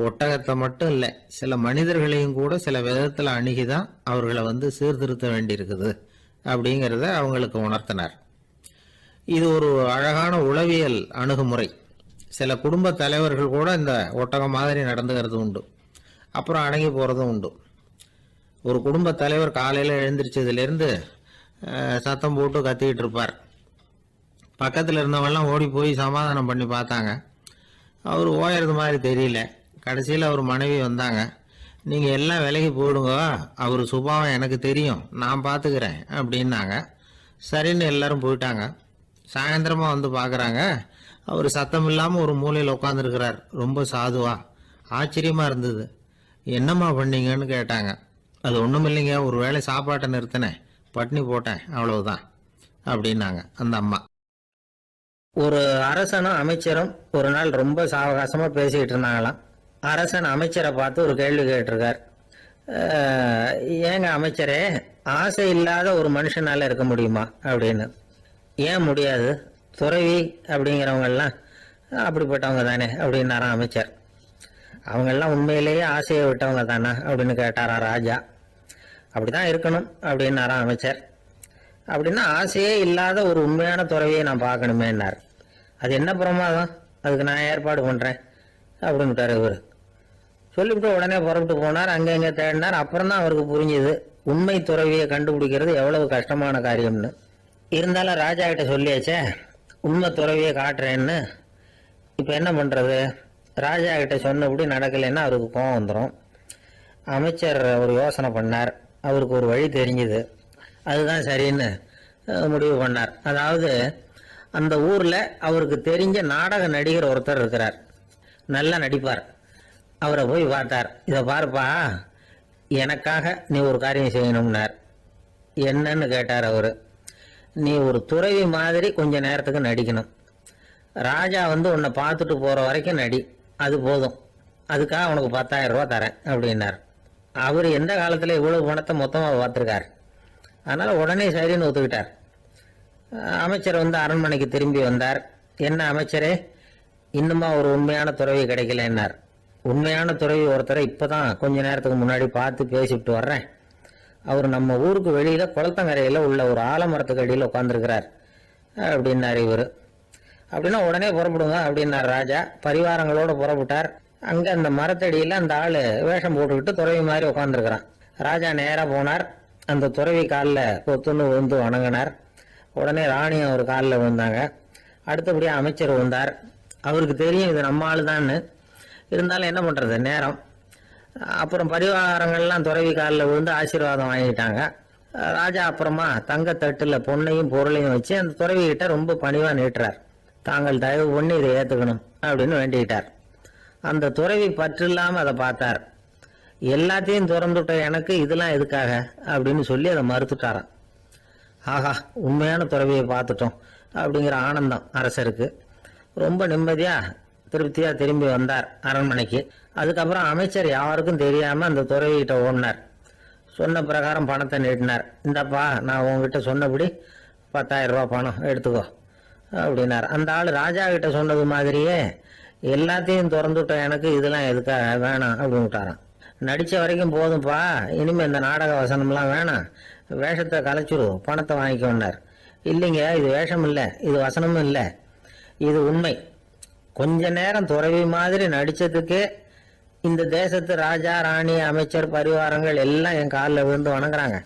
ஒட்டகத்தை மட்டும் இல்லை, சில மனிதர்களையும் கூட சில விதத்தில் அணுகிதான் அவர்களை சீர்திருத்த வேண்டியிருக்குது அப்படிங்கிறத அவங்களுக்கு உணர்த்தினார். இது ஒரு அழகான உளவியல் அணுகுமுறை. சில குடும்ப தலைவர்கள் கூட இந்த ஒட்டகம் மாதிரி நடந்துக்கிறது உண்டு, அப்புறம் அடங்கி போகிறதும் உண்டு. ஒரு குடும்ப தலைவர் காலையில் எழுந்திரிச்சதுலேருந்து சத்தம் போட்டு கத்திக்கிட்டு இருப்பார். பக்கத்தில் இருந்தவங்கெல்லாம் ஓடி போய் சமாதானம் பண்ணி பார்த்தாங்க. அவர் ஓயறது மாதிரி தெரியல. கடைசியில் அவர் மனைவி வந்தாங்க. நீங்கள் எல்லாம் விலகி போயிடுங்க, அவர் சுபாவம் எனக்கு தெரியும், நான் பார்த்துக்கிறேன் அப்படின்னாங்க. சரின்னு எல்லாரும் போயிட்டாங்க. சாயந்தரமாக பார்க்குறாங்க, அவர் சத்தம் இல்லாமல் ஒரு மூலையில் உட்காந்துருக்கிறார். ரொம்ப சாதுவா. ஆச்சரியமாக இருந்தது. என்னம்மா பண்ணீங்கன்னு கேட்டாங்க. அது ஒன்றும் இல்லைங்க, ஒரு வேளை சாப்பாட்டை நிறுத்தினேன், பட்னி போட்டேன், அவ்வளவுதான் அப்படின்னாங்க அந்த அம்மா. ஒரு அரசனும் அமைச்சரும் ஒரு நாள் ரொம்ப சாவகாசமாக பேசிக்கிட்டு இருந்தாங்களாம். அரசன் அமைச்சரை பார்த்து ஒரு கேள்வி கேட்டிருக்கார். ஏங்க அமைச்சரே, ஆசை இல்லாத ஒரு மனுஷனால இருக்க முடியுமா அப்படின்னு. ஏன் முடியாது, துறவி அப்படிங்கிறவங்கெல்லாம் அப்படிப்பட்டவங்க தானே அப்படின்னாராம் அமைச்சர். அவங்கெல்லாம் உண்மையிலேயே ஆசையை விட்டவங்க தானே அப்படின்னு கேட்டாரா ராஜா. அப்படிதான் இருக்கணும் அப்படின்னாராம் அமைச்சர். அப்படின்னா ஆசையே இல்லாத ஒரு உண்மையான துறவியை நான் பார்க்கணுமேன்னார். அது என்ன பிரமாதம், அதுக்கு நான் ஏற்பாடு பண்ணுறேன் அப்படின்ட்டார் இவர். சொல்லிவிட்டு உடனே புறப்பட்டு போனார். அங்கே இங்கே தேடினார். அப்புறம் தான் அவருக்கு புரிஞ்சுது உண்மை துறவியை கண்டுபிடிக்கிறது எவ்வளவு கஷ்டமான காரியம்னு. இருந்தாலும் ராஜா கிட்ட சொல்லியாச்சே, உண்மை துறவியை காட்டுறேன்னு. இப்போ என்ன பண்ணுறது? ராஜா கிட்ட சொன்னபடி நடக்கலைன்னா அவருக்கு கோவம் வந்துடும். அமைச்சர் ஒரு யோசனை பண்ணார். அவருக்கு ஒரு வழி தெரிஞ்சுது. அதுதான் சரின்னு முடிவு பண்ணார். அதாவது அந்த ஊரில் அவருக்கு தெரிஞ்ச நாடக நடிகர் ஒருத்தர் இருக்கிறார், நல்லா நடிப்பார். அவரை போய் பார்த்தார். இதை பாருப்பா, எனக்காக நீ ஒரு காரியம் செய்யணும்னார். என்னன்னு கேட்டார் அவர். நீ ஒரு துறவி மாதிரி கொஞ்ச நேரத்துக்கு நடிக்கணும். ராஜா உன்னை பார்த்துட்டு போகிற வரைக்கும் நடி, அது போதும். அதுக்காக உனக்கு 10,000 ரூபா தரேன் அப்படின்னார். அவர் எந்த காலத்தில் இவ்வளவு பணத்தை மொத்தமாக பார்த்துருக்கார். அதனால் உடனே சரின்னு ஒத்துக்கிட்டார். அமைச்சர் வந்து அரண்மனைக்கு திரும்பி வந்தார். என்ன அமைச்சரே, இன்னுமா ஒரு உண்மையான துறவி கிடைக்கல என்னார். உண்மையான துறவி ஒருத்தரை இப்பதான் கொஞ்ச நேரத்துக்கு முன்னாடி பார்த்து பேசிவிட்டு வர்றேன். அவர் நம்ம ஊருக்கு வெளியில குளத்தங்கரையில உள்ள ஒரு ஆலமரத்துக்கு அடியில் உட்காந்துருக்கிறார் அப்படின்னார் இவர். அப்படின்னா உடனே புறப்படுங்க அப்படின்னார் ராஜா. பரிவாரங்களோட புறப்பட்டார். அங்க அந்த மரத்தடியில அந்த ஆளு வேஷம் போட்டுக்கிட்டு துறவி மாதிரி உட்காந்துருக்கிறான். ராஜா நேரா போனார். அந்த துறவி காலில் கொத்துன்னு விழுந்து வணங்கினார். உடனே ராணியும் அவர் காலில் விழுந்தாங்க. அடுத்தபடியாக அமைச்சர் விழுந்தார். அவருக்கு தெரியும் இது நம்ம ஆளு தான்னு. இருந்தாலும் என்ன பண்ணுறது, நேரம். அப்புறம் பரிவாரங்கள்லாம் துறவி காலில் விழுந்து ஆசீர்வாதம் வாங்கிட்டாங்க. ராஜா அப்புறமா தங்கத்தட்டில் பொண்ணையும் பொருளையும் வச்சு அந்த துறவிகிட்ட ரொம்ப பணிவாக நீட்டுறார். தாங்கள் தயவு பண்ணி இதை ஏற்றுக்கணும் அப்படின்னு வேண்டிக்கிட்டார். அந்த துறவி பற்று இல்லாமல் அதை பார்த்தார். எல்லாத்தையும் திறந்துட்ட எனக்கு இதெல்லாம் எதுக்காக அப்படின்னு சொல்லி அதை மறுத்துட்டாராம். ஆஹா, உண்மையான துறவியை பார்த்துட்டோம் அப்படிங்கிற ஆனந்தம் அரசருக்கு. ரொம்ப நிம்மதியாக திருப்தியாக திரும்பி வந்தார் அரண்மனைக்கு. அதுக்கப்புறம் அமைச்சர் யாருக்கும் தெரியாமல் அந்த துறவிகிட்ட ஓடினார். சொன்ன பிரகாரம் பணத்தை நீட்டினார். இந்தப்பா, நான் உங்ககிட்ட சொன்னபடி 10,000 ரூபா பணம் எடுத்துக்கோ அப்படின்னார். அந்த ஆள் ராஜா கிட்ட சொன்னது மாதிரியே எல்லாத்தையும் திறந்துட்ட எனக்கு இதெல்லாம் எதுக்காக வேணாம் அப்படின்னு விட்டாராம். நடித்த வரைக்கும் போதும்ப்பா, இனிமேல் இந்த நாடக வசனம்லாம் வேணாம், வேஷத்தை கலைச்சிரு, பணத்தை வாங்கிக்கொண்டார். இல்லைங்க, இது வேஷம் இல்லை, இது வசனமும் இல்லை, இது உண்மை. கொஞ்ச நேரம் துறவி மாதிரி நடித்ததுக்கே இந்த தேசத்து ராஜா ராணி அமைச்சர் பரிவாரங்கள் எல்லாம் என் காலில் விழுந்து வணங்குறாங்க.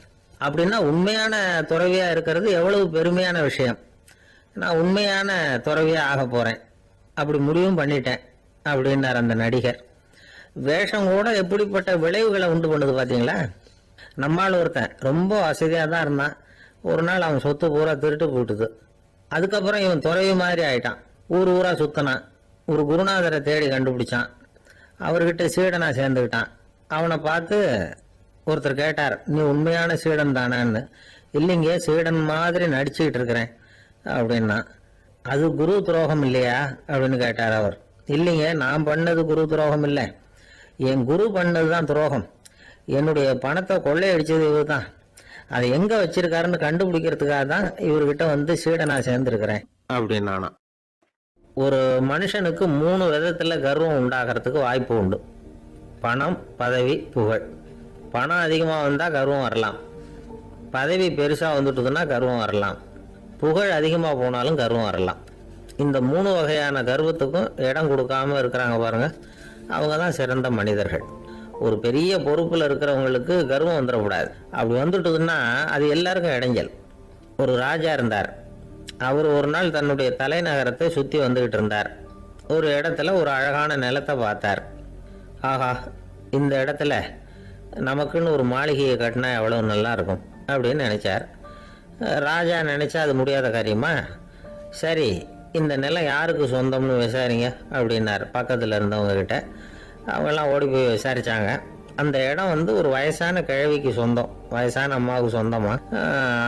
அப்படின்னா உண்மையான துறவியாக இருக்கிறது எவ்வளவு பெருமையான விஷயம். நான் உண்மையான துறவியாக ஆக போகிறேன், அப்படி முடிவும் பண்ணிட்டேன் அப்படின்னார் அந்த நடிகர். வேஷம் கூட எப்படிப்பட்ட விளைவுகளை உண்டு பண்ணுது பார்த்தீங்களா. நம்மால் ஒருத்தன் ரொம்ப வசதியாக தான் இருந்தான். ஒரு நாள் அவன் சொத்து பூரா திருட்டு போட்டுது. அதுக்கப்புறம் இவன் துறவி மாதிரி ஆயிட்டான். ஊர் ஊரா சுத்தினான். ஒரு குருநாதரை தேடி கண்டுபிடிச்சான். அவர்கிட்ட சீடனா சேர்ந்துக்கிட்டான். அவனை பார்த்து ஒருத்தர் கேட்டார், நீ உண்மையான சீடன் தானேன்னு. இல்லைங்க, சீடன் மாதிரி நடிச்சுக்கிட்டு இருக்கிறேன் அப்படின்னா. அது குரு துரோகம் இல்லையா அப்படின்னு கேட்டார் அவர். இல்லைங்க, நான் பண்ணது குரு துரோகம் இல்லை, என் குரு பண்ணது தான் துரோகம். என்னுடைய பணத்தை கொள்ளையடிச்சது இவர் தான். அதை எங்க வச்சிருக்காருன்னு கண்டுபிடிக்கிறதுக்காக தான் இவர்கிட்ட வந்து சீடனா சேர்ந்துருக்கிறேன் அப்படின்னானா. ஒரு மனுஷனுக்கு 3 விதத்துல கர்வம் உண்டாகிறதுக்கு வாய்ப்பு உண்டு. பணம், பதவி, புகழ். பணம் அதிகமாக வந்தால் கர்வம் வரலாம். பதவி பெருசாக வந்துட்டுதுன்னா கர்வம் வரலாம். புகழ் அதிகமாக போனாலும் கர்வம் வரலாம். இந்த 3 வகையான கர்வத்துக்கும் இடம் கொடுக்காம இருக்கிறாங்க பாருங்க, அவங்க தான் சிறந்த மனிதர்கள். ஒரு பெரிய பொறுப்பில் இருக்கிறவங்களுக்கு கர்வம் வந்துடக்கூடாது. அப்படி வந்துட்டுதுன்னா அது எல்லாருக்கும் இடைஞ்சல். ஒரு ராஜா இருந்தார். அவர் ஒரு நாள் தன்னுடைய தலைநகரத்தை சுற்றி வந்துக்கிட்டு இருந்தார். ஒரு இடத்துல ஒரு அழகான நிலத்தை பார்த்தார். ஆஹா, இந்த இடத்துல நமக்குன்னு ஒரு மாளிகையை கட்டினா எவ்வளோ நல்லா இருக்கும் அப்படின்னு நினச்சார். ராஜா நினச்சா அது முடியாத காரியமா? சரி, இந்த நிலம் யாருக்கு சொந்தம்னு விசாரிங்க அப்படின்னார் பக்கத்தில் இருந்தவங்கக்கிட்ட. அவங்கெல்லாம் ஓடி போய் விசாரித்தாங்க. அந்த இடம் வந்து ஒரு வயசான கிழவிக்கு சொந்தம், வயசான அம்மாவுக்கு சொந்தமாக.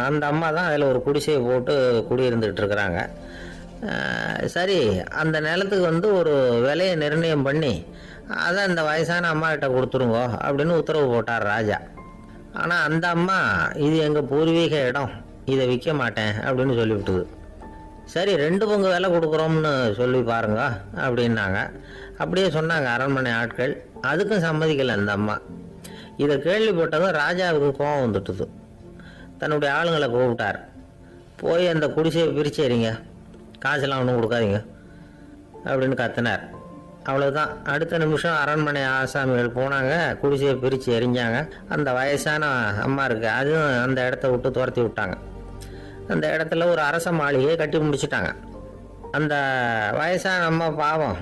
அந்த அம்மா தான் அதில் ஒரு குடிசையை போட்டு குடியிருந்துகிட்டு இருக்கிறாங்க. சரி, அந்த நிலத்துக்கு வந்து ஒரு விலையை நிர்ணயம் பண்ணி அதை அந்த வயசான அம்மா கிட்ட கொடுத்துருங்க அப்படின்னு உத்தரவு போட்டார் ராஜா. ஆனால் அந்த அம்மா, இது எங்கள் பூர்வீக இடம், இதை விற்க மாட்டேன் அப்படின்னு சொல்லிவிட்டுது. சரி, 2 பங்கு விலை கொடுக்குறோம்னு சொல்லி பாருங்க அப்படின்னாங்க. அப்படியே சொன்னாங்க அரண்மனை ஆட்கள். அதுக்கும் சம்மதிக்கலை அந்த அம்மா. இதை கேள்விப்பட்டதும் ராஜாவுக்கு கோபம் வந்துட்டுது. தன்னுடைய ஆளுங்களை கூப்பிட்டார். போய் அந்த குடிசையை பிரித்து எறிங்க, காசெல்லாம் ஒன்றும் கொடுக்காதீங்க அப்படின்னு கத்தினார். அவ்வளோதான். அடுத்த நிமிஷம் அரண்மனை ஆசாமிகள் போனாங்க, குடிசையை பிரித்து எரிஞ்சாங்க. அந்த வயசான அம்மா இருக்கு, அதுவும் அந்த இடத்த விட்டு துரத்தி விட்டாங்க. அந்த இடத்துல ஒரு அரச மாளிகையை கட்டி முடிச்சுட்டாங்க. அந்த வயசான அம்மா பாவம்,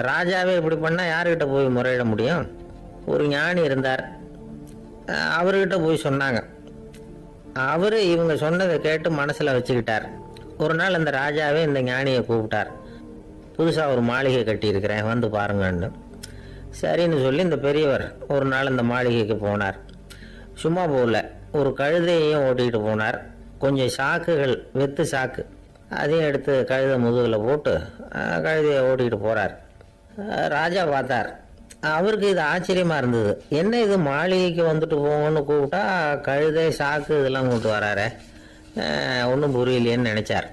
ராஜாவே இப்படி பண்ணால் யாருக்கிட்ட போய் முறையிட முடியும்? ஒரு ஞானி இருந்தார், அவர்கிட்ட போய் சொன்னாங்க. அவர் இவங்க சொன்னதை கேட்டு மனசில் வச்சுக்கிட்டார். ஒரு நாள் அந்த ராஜாவே இந்த ஞானியை கூப்பிட்டார். புதுசாக ஒரு மாளிகை கட்டியிருக்கிறேன், வந்து பாருங்கன்னு. சரின்னு சொல்லி இந்த பெரியவர் ஒரு நாள் இந்த மாளிகைக்கு போனார். சும்மா போகல, ஒரு கழுதையையும் ஓட்டிகிட்டு போனார். கொஞ்சம் சாக்குகள், வெத்து சாக்கு, அதையும் எடுத்து கழுதை முதுகில் போட்டு கழுதையை ஓட்டிகிட்டு போகிறார். ராஜா பார்த்தார். அவருக்கு இது ஆச்சரியமாக இருந்தது. என்ன இது, மாளிகைக்கு வந்துட்டு போங்கன்னு கூப்பிட்டா கழுதை சாக்கு இதெல்லாம் கொண்டு வராரு, ஒன்றும் புரியலையேன்னு நினச்சார்.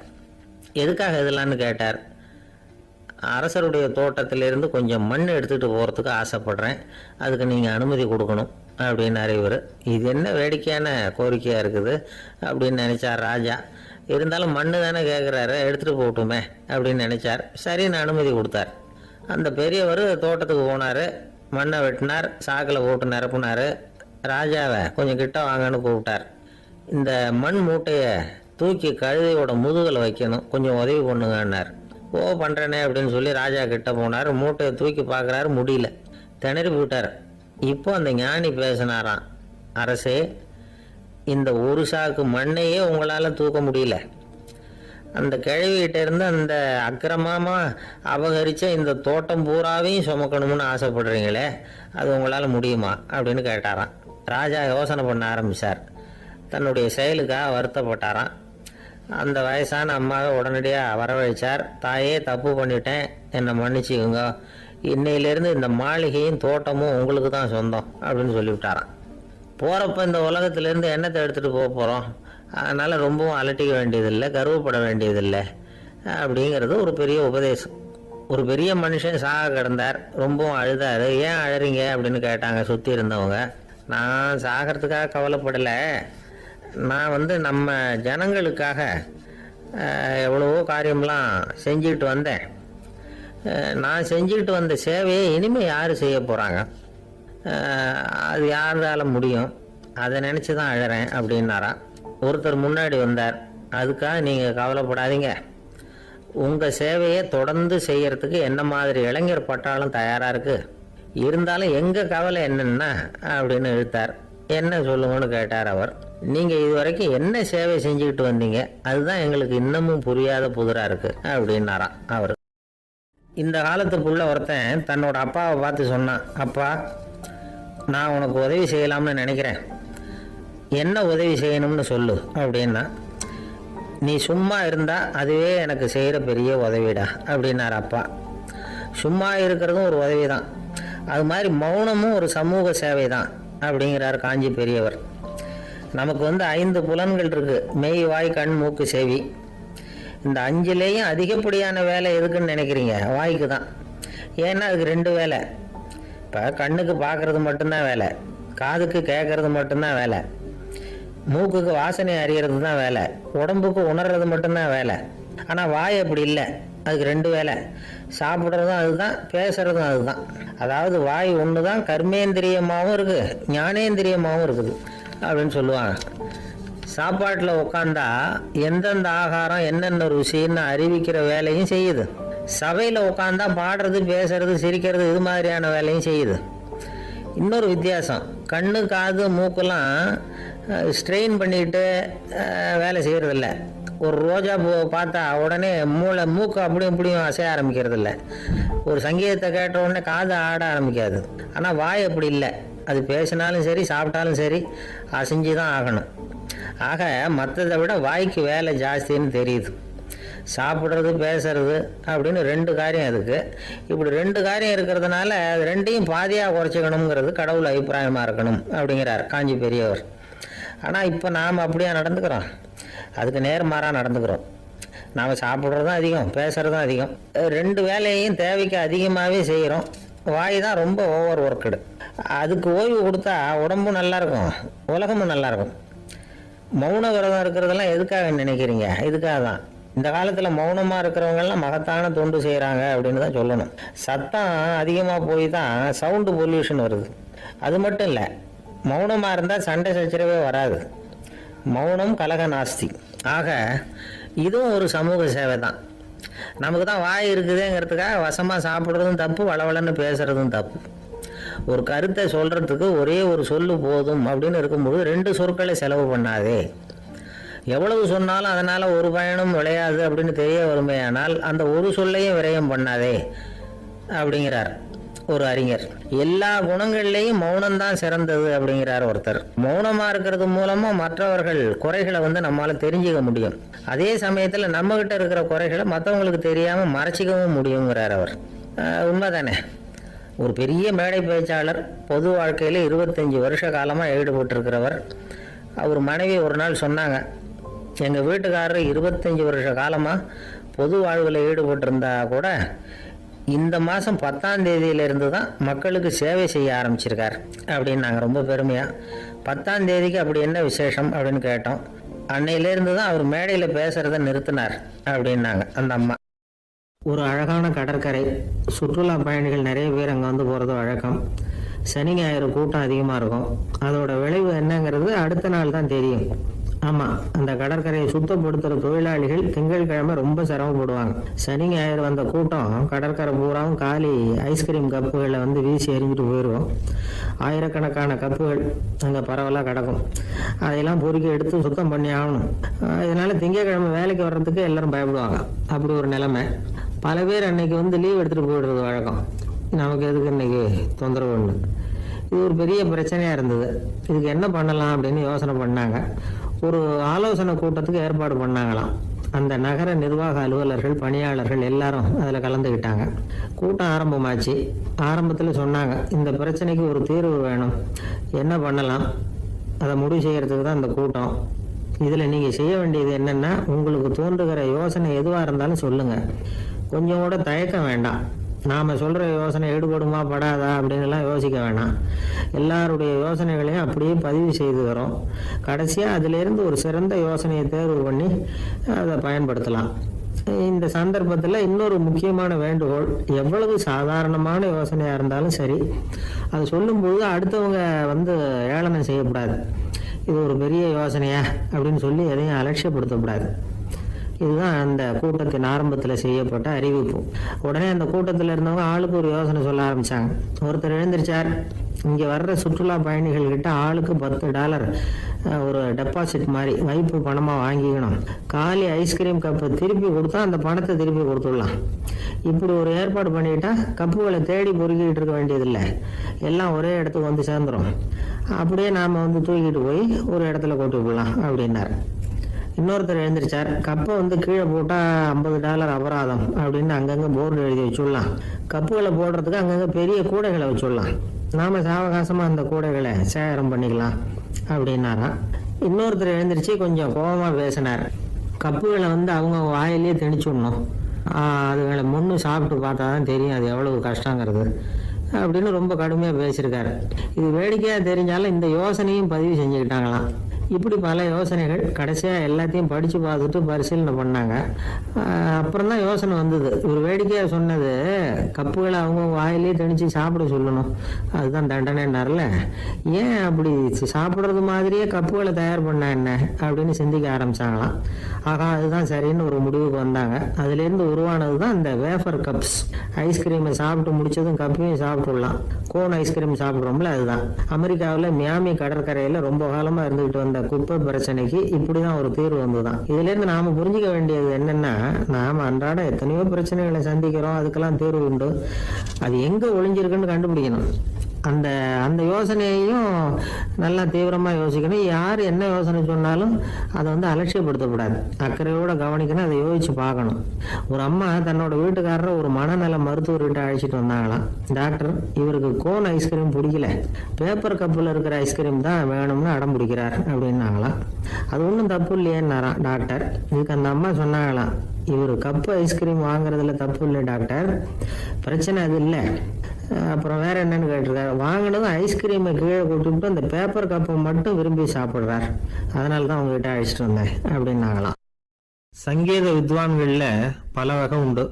எதுக்காக இதெல்லாம்னு கேட்டார். அரசருடைய தோட்டத்திலேருந்து கொஞ்சம் மண் எடுத்துகிட்டு போகிறதுக்கு ஆசைப்பட்றேன், அதுக்கு நீங்கள் அனுமதி கொடுக்கணும் அப்படின்னாரு இவர். இது என்ன வேடிக்கையான கோரிக்கையாக இருக்குது அப்படின்னு நினச்சார் ராஜா. இருந்தாலும் மண்ணு தானே கேட்குறாரு, எடுத்துகிட்டு போகட்டுமே அப்படின்னு நினச்சார். சரின்னு அனுமதி கொடுத்தார். அந்த பெரியவர் தோட்டத்துக்கு போனார், மண்ணை வெட்டினார், சாக்கில் போட்டு நிரப்புனார். ராஜாவை கொஞ்சம் கிட்ட வாங்கன்னு கூப்பிட்டார். இந்த மண் மூட்டையை தூக்கி கழுதையோட முதுகில் வைக்கணும், கொஞ்சம் உதவி பண்ணுங்கன்னார். ஓ பண்ணுறேனே அப்படின்னு சொல்லி ராஜா கிட்ட போனார். மூட்டையை தூக்கி பார்க்குறாரு, முடியல, திணறி போயிட்டார். இப்போ அந்த ஞானி பேசினாராம். அரசே, இந்த ஒரு சாக்கு மண்ணையே உங்களால் தூக்க முடியல, அந்த கிழவிகிட்ட இருந்து அந்த அக்கிரமமாக அபகரித்த இந்த தோட்டம் பூராவையும் சுமக்கணும்னு ஆசைப்படுறீங்களே, அது உங்களால் முடியுமா அப்படின்னு கேட்டாராம். ராஜா யோசனை பண்ண ஆரம்பித்தார். தன்னுடைய செயலுக்காக வருத்தப்பட்டாராம். அந்த வயசான அம்மாவை உடனடியாக வரவழைச்சார். தாயே, தப்பு பண்ணிட்டேன், என்னை மன்னிச்சுக்குங்க, இன்னையிலேருந்து இந்த மாளிகையும் தோட்டமும் உங்களுக்கு தான் சொந்தம் அப்படின்னு சொல்லிவிட்டாராம். போகிறப்ப இந்த உலகத்திலேருந்து என்னத்தை எடுத்துகிட்டு போக போகிறோம், அதனால் ரொம்பவும் அலட்டிக்க வேண்டியதில்லை, கர்வப்பட வேண்டியதில்லை அப்படிங்கிறது ஒரு பெரிய உபதேசம். ஒரு பெரிய மனுஷன் சாக கிடந்தார், ரொம்பவும் அழுதார். ஏன் அழறீங்க அப்படின்னு கேட்டாங்க சுற்றி இருந்தவங்க. நான் சாகிறதுக்காக கவலைப்படலை, நான் நம்ம ஜனங்களுக்காக எவ்வளவோ காரியம்லாம் செஞ்சுக்கிட்டு வந்தேன். நான் செஞ்சுக்கிட்டு வந்த சேவையை இனிமேல் யார் செய்ய போகிறாங்க, அது யாரால முடியும், அதை நினச்சி தான் அழறேன் அப்படின்னாராம். ஒருத்தர் முன்னாடி வந்தார். அதுக்காக நீங்கள் கவலைப்படாதீங்க, உங்கள் சேவையை தொடர்ந்து செய்கிறதுக்கு என்ன மாதிரி இளைஞர் பட்டாலும் தயாராக இருக்குது, இருந்தாலும் எங்கள் கவலை என்னன்னா அப்படின்னு இழுத்தார். என்ன சொல்லுங்கன்னு கேட்டார் அவர். நீங்கள் இது வரைக்கும் என்ன சேவை செஞ்சுக்கிட்டு வந்தீங்க, அதுதான் எங்களுக்கு இன்னமும் புரியாத புதிராக இருக்குது அப்படின்னாராம் அவர். இந்த காலத்துக்குள்ள ஒருத்தன் தன்னோட அப்பாவை பார்த்து சொன்னான், அப்பா, நான் உனக்கு உதவி செய்யலாம்னு நினைக்கிறேன், என்ன உதவி செய்யணும்னு சொல்லு அப்படின்னா. நீ சும்மா இருந்தால் அதுவே எனக்கு செய்கிற பெரிய உதவிடா அப்படின்னார் அப்பா. சும்மா இருக்கிறதும் ஒரு உதவி தான், அது மாதிரி மௌனமும் ஒரு சமூக சேவை தான் அப்படிங்கிறார் காஞ்சி பெரியவர். நமக்கு 5 புலன்கள் இருக்குது, மெய், வாய், கண், மூக்கு, செவி. இந்த 5லேயும் அதிகப்படியான வேலை எதுக்குன்னு நினைக்கிறீங்க? வாய்க்கு தான். ஏன்னா அதுக்கு 2 வேலை. இப்போ கண்ணுக்கு பார்க்குறது மட்டும்தான் வேலை, காதுக்கு கேட்கறது மட்டும்தான் வேலை, மூக்குக்கு வாசனை அறியறது தான் வேலை, உடம்புக்கு உணர்றது மட்டும்தான் வேலை. ஆனால் வாய் அப்படி இல்லை, அதுக்கு 2 வேலை, சாப்பிட்றதும் அதுதான், பேசுறதும் அதுதான். அதாவது வாய் ஒன்று தான் கர்மேந்திரியமாகவும் இருக்குது, ஞானேந்திரியமாகவும் இருக்குது அப்படின்னு சொல்லுவாங்க. சாப்பாட்டில் உட்காந்தா எந்தெந்த ஆகாரம் என்னென்ன ருசின்னு அறிவிக்கிற வேலையும் செய்யுது. சபையில் உட்காந்தா பாடுறது, பேசுறது, சிரிக்கிறது, இது மாதிரியான வேலையும் செய்யுது. இன்னொரு வித்தியாசம், கண்ணு, காது, மூக்கெல்லாம் ஸ்ட்ரெயின் பண்ணிட்டு வேலை செய்கிறதில்ல. ஒரு ரோஜா பூவை பார்த்தா உடனே மூக்கு அப்படியும் இப்படியும் அசைய ஆரம்பிக்கிறது இல்லை. ஒரு சங்கீதத்தை கேட்ட உடனே காது ஆட ஆரம்பிக்காது. ஆனால் வாய் அப்படி இல்லை, அது பேசினாலும் சரி சாப்பிட்டாலும் சரி அசைஞ்சு தான் ஆகணும். ஆக மற்றதை விட வாய்க்கு வேலை ஜாஸ்தின்னு தெரியுது. சாப்பிட்றது, பேசுறது அப்படின்னு 2 காரியம் அதுக்கு. இப்படி 2 காரியம் இருக்கிறதுனால அது 2ஐயும் பாதியாக குறைச்சிக்கணுங்கிறது கடவுள் அபிப்பிராயமாக இருக்கணும் அப்படிங்கிறார் காஞ்சி பெரியவர். ஆனால் இப்போ நாம் அப்படியா நடந்துக்கிறோம்? அதுக்கு நேர்மாறாக நடந்துக்கிறோம். நாம் சாப்பிட்றதும் அதிகம், பேசுகிறதும் அதிகம், 2 வேலையையும் தேவைக்கு அதிகமாகவே செய்கிறோம். வாய் தான் ரொம்ப ஓவர் ஒர்க்குடு. அதுக்கு ஓய்வு கொடுத்தா உடம்பும் நல்லாயிருக்கும், உலகமும் நல்லாயிருக்கும். மௌன விரதம் இருக்கிறதெல்லாம் எதுக்காக நினைக்கிறீங்க? இதுக்காக தான். இந்த காலத்தில் மௌனமாக இருக்கிறவங்கெல்லாம் மகத்தான தொண்டு செய்கிறாங்க அப்படின்னு தான் சொல்லணும். சத்தம் அதிகமாக போய் தான் சவுண்டு பொல்யூஷன் வருது. அது மட்டும் இல்லை, மௌனமாக இருந்தால் சண்டை சச்சரவே வராது. மௌனம் கலக நாஸ்தி. ஆக இதுவும் ஒரு சமூக சேவை தான். நமக்கு தான் வாய் இருக்குதுங்கிறதுக்காக வசமாக சாப்பிட்றதும் தப்பு, வளவளன்னு பேசுகிறதும் தப்பு. ஒரு கருத்தை சொல்கிறதுக்கு ஒரே ஒரு சொல்லு போதும் அப்படின்னு இருக்கும்போது 2 சொற்களை செலவு பண்ணாதே. எவ்வளவு சொன்னாலும் அதனால் ஒரு பயனும் விளையாது அப்படின்னு தெரிய வருமையானால் அந்த ஒரு சொல்லையும் விரயம் பண்ணாதே அப்படிங்கிறார் ஒரு அறிஞர். எல்லா குணங்கள்லேயும் மௌனம்தான் சிறந்தது அப்படிங்கிறார் ஒருத்தர். மௌனமாக இருக்கிறது மூலமாக மற்றவர்கள் குறைகளை நம்மளால் தெரிஞ்சுக்க முடியும். அதே சமயத்தில் நம்மகிட்ட இருக்கிற குறைகளை மற்றவங்களுக்கு தெரியாமல் மறைச்சிக்கவும் முடியுங்கிறார் அவர். உண்மைதானே? ஒரு பெரிய மேடை பேச்சாளர், பொது வாழ்க்கையில் 25 வருஷ காலமாக ஈடுபட்டிருக்கிறவர். அவர் மனைவி ஒரு நாள் சொன்னாங்க, எங்கள் வீட்டுக்காரர் 25 வருஷ காலமாக பொது வாழ்வில் ஈடுபட்டிருந்தா கூட இந்த மாதம் 10ஆம் தேதியிலிருந்து தான் மக்களுக்கு சேவை செய்ய ஆரம்பிச்சிருக்கார் அப்படின்னு நாங்கள் ரொம்ப பெருமையாக. 10ஆம் தேதிக்கு அப்படி என்ன விசேஷம் அப்படின்னு கேட்டோம். அன்னையிலேருந்து தான் அவர் மேடையில் பேசுகிறத நிறுத்தினார் அப்படின்னாங்க அந்த அம்மா. ஒரு அழகான கடற்கரை, சுற்றுலா பயணிகள் நிறைய பேர் அங்கே வந்து போகிறது வழக்கம். சனி ஞாயிறு கூட்டம் அதிகமாக இருக்கும். அதோட விளைவு என்னங்கிறது அடுத்த நாள் தான் தெரியும். ஆமாம், அந்த கடற்கரையை சுத்தப்படுத்துகிற தொழிலாளிகள் திங்கட்கிழமை ரொம்ப சிரமப்படுவாங்க. சனி ஞாயிறு வந்த கூட்டம் கடற்கரை பூராவும் காலி ஐஸ்கிரீம் கப்புகளை வந்து வீசி எறிஞ்சிட்டு போயிடுவோம். ஆயிரக்கணக்கான கப்புகள் அங்கே பரவலாக கிடக்கும். அதையெல்லாம் பொறுக்கி எடுத்து சுத்தம் பண்ணி ஆகணும். இதனால் திங்கட்கிழமை வேலைக்கு வர்றதுக்கு எல்லாரும் பயப்படுவாங்க. அப்படி ஒரு நிலைமை. பல பேர் அன்னைக்கு வந்து லீவ் எடுத்துகிட்டு போயிடுறது வழக்கம். நமக்கு எதுக்கு இன்னைக்கு தொந்தரவு ஒன்று. இது ஒரு பெரிய பிரச்சனையாக இருந்தது. இதுக்கு என்ன பண்ணலாம் அப்படின்னு யோசனை பண்ணாங்க. ஒரு ஆலோசனை கூட்டத்துக்கு ஏற்பாடு பண்ணாங்களாம். அந்த நகர நிர்வாக அலுவலர்கள், பணியாளர்கள் எல்லாரும் அதில் கலந்துக்கிட்டாங்க. கூட்டம் ஆரம்பமாச்சு. ஆரம்பத்தில் சொன்னாங்க, இந்த பிரச்சனைக்கு ஒரு தீர்வு வேணும், என்ன பண்ணலாம், அதை முடிவு செய்கிறதுக்கு தான் இந்த கூட்டம். இதில் நீங்கள் செய்ய வேண்டியது என்னென்னா, உங்களுக்கு தோன்றுகிற யோசனை எதுவாக இருந்தாலும் சொல்லுங்கள். கொஞ்சம் கூட தயக்கம் வேண்டாம். நாம் சொல்கிற யோசனை ஈடுபடுமா படாதா அப்படின்லாம் யோசிக்க வேணாம். எல்லாருடைய யோசனைகளையும் அப்படியே பதிவு செய்துக்கிறோம். கடைசியாக அதிலேருந்து ஒரு சிறந்த யோசனையை தேர்வு பண்ணி அதை பயன்படுத்தலாம். இந்த சந்தர்ப்பத்தில் இன்னொரு முக்கியமான வேண்டுகோள், எவ்வளவு சாதாரணமான யோசனையாக இருந்தாலும் சரி, அது சொல்லும்போது அடுத்தவங்க வந்து ஏளனம் செய்யக்கூடாது. இது ஒரு பெரிய யோசனையா அப்படின்னு சொல்லி எதையும் அலட்சியப்படுத்தக்கூடாது. இதுதான் அந்த கூட்டத்தின் ஆரம்பத்தில் செய்யப்பட்ட அறிவிப்பு. உடனே அந்த கூட்டத்தில் இருந்தவங்க ஆளுக்கு ஒரு யோசனை சொல்ல ஆரம்பித்தாங்க. ஒருத்தர் எழுந்திருச்சார், இங்கே வர்ற சுற்றுலா பயணிகள்கிட்ட ஆளுக்கு $10 ஒரு டெபாசிட் மாதிரி வைப்பு பணமாக வாங்கிக்கணும். காலி ஐஸ்கிரீம் கப்பை திருப்பி கொடுத்தா அந்த பணத்தை திருப்பி கொடுத்துடலாம். இப்படி ஒரு ஏற்பாடு பண்ணிக்கிட்டா கப்புகளை தேடி பொறுக்கிட்டு இருக்க வேண்டியதில்லை. எல்லாம் ஒரே இடத்துக்கு வந்து சேர்ந்துடும். அப்படியே நாம் வந்து தூக்கிட்டு போய் ஒரு இடத்துல கொண்டு போடலாம் அப்படின்னாரு. இன்னொருத்தர் எழுந்திரிச்சார், கப்பை வந்து கீழே போட்டால் $50 அபராதம் அப்படின்னு அங்கங்கே போர்டு எழுதி வச்சுடலாம். கப்புகளை போடுறதுக்கு அங்கங்கே பெரிய கூடைகளை வச்சுடலாம். நாம் சாவகாசமாக அந்த கூடைகளை சேகரம் பண்ணிக்கலாம் அப்படின்னாராம். இன்னொருத்தர் எழுந்திரிச்சு கொஞ்சம் கோபமாக பேசினார். கப்புகளை வந்து அவங்க வாயிலேயே திணிச்சு விடணும், அதுகளை முன்னு சாப்பிட்டு பார்த்தா தான் தெரியும் அது எவ்வளவு கஷ்டங்கிறது அப்படின்னு ரொம்ப கடுமையாக பேசியிருக்காரு. இது வேடிக்கையாக தெரிஞ்சாலும் இந்த யோசனையும் பதிவு செஞ்சுக்கிட்டாங்களாம். இப்படி பல யோசனைகள். கடைசியாக எல்லாத்தையும் படித்து பார்த்துட்டு பரிசீலனை பண்ணாங்க. அப்புறம் தான் யோசனை வந்தது. ஒரு வேடிக்கையாக சொன்னது, கப்புகளை அவங்க வாயிலே திணிச்சு சாப்பிட சொல்லணும், அதுதான் தண்டனைன்னார்ல. ஏன் அப்படி சாப்பிட்றது மாதிரியே கப்புகளை தயார் பண்ண என்ன அப்படின்னு சிந்திக்க ஆரம்பித்தாங்களாம். ஆகா, அதுதான் சரின்னு ஒரு முடிவுக்கு வந்தாங்க. அதுலேருந்து உருவானது தான் இந்த வேஃபர் கப்ஸ். ஐஸ்கிரீமை சாப்பிட்டு முடிச்சதும் கப்பையும் சாப்பிட்டுடலாம். கோன் ஐஸ்கிரீம் சாப்பிட்றோம்ல, அதுதான். அமெரிக்காவில் மியாமி கடற்கரையில் ரொம்ப காலமாக இருந்துகிட்டு வந்த குப்பை பிரச்சனைக்கு இப்படிதான் ஒரு தீர்வு வந்துதான். இதுல இருந்து நாம புரிஞ்சுக்க வேண்டியது என்னன்னா, நாம அன்றாட எத்தனையோ பிரச்சனைகளை சந்திக்கிறோம், அதுக்கெல்லாம் தீர்வு உண்டு. அது எங்க ஒளிஞ்சிருக்குன்னு கண்டுபிடிக்கணும். அந்த அந்த யோசனையையும் நல்லா தீவிரமாக யோசிக்கணும். யார் என்ன யோசனை சொன்னாலும் அதை வந்து அலட்சியப்படுத்தக்கூடாது. அக்கறையோடு கவனிக்கணும், அதை யோசிச்சு பார்க்கணும். ஒரு அம்மா தன்னோட வீட்டுக்காரரை ஒரு மனநல மருத்துவர்கிட்ட அழைச்சிட்டு வந்தாங்களாம். டாக்டர், இவருக்கு கோன் ஐஸ்கிரீம் பிடிக்கல, பேப்பர் கப்பில் இருக்கிற ஐஸ்கிரீம் தான் வேணும்னு அடம் பிடிக்கிறார் அப்படின்னாங்களாம். அது ஒன்றும் தப்பு இல்லையேன்னாராம் டாக்டர். இதுக்கு அந்த அம்மா சொன்னாங்களாம், இவர் கப்பு ஐஸ்கிரீம் வாங்குறதுல தப்பு இல்லை டாக்டர், பிரச்சனை அது இல்லை. அப்புறம் வேற என்னன்னு கேட்டிருக்காரு. வாங்கினதும் ஐஸ்கிரீமை கீழே கொட்டுவிட்டு அந்த பேப்பர் கப்பை மட்டும் விரும்பி சாப்பிட்றார், அதனால தான் உங்ககிட்ட அழைச்சிட்டு வந்தேன் அப்படின்னாங்களாம். சங்கீத வித்வான்களில் பல வகை உண்டு.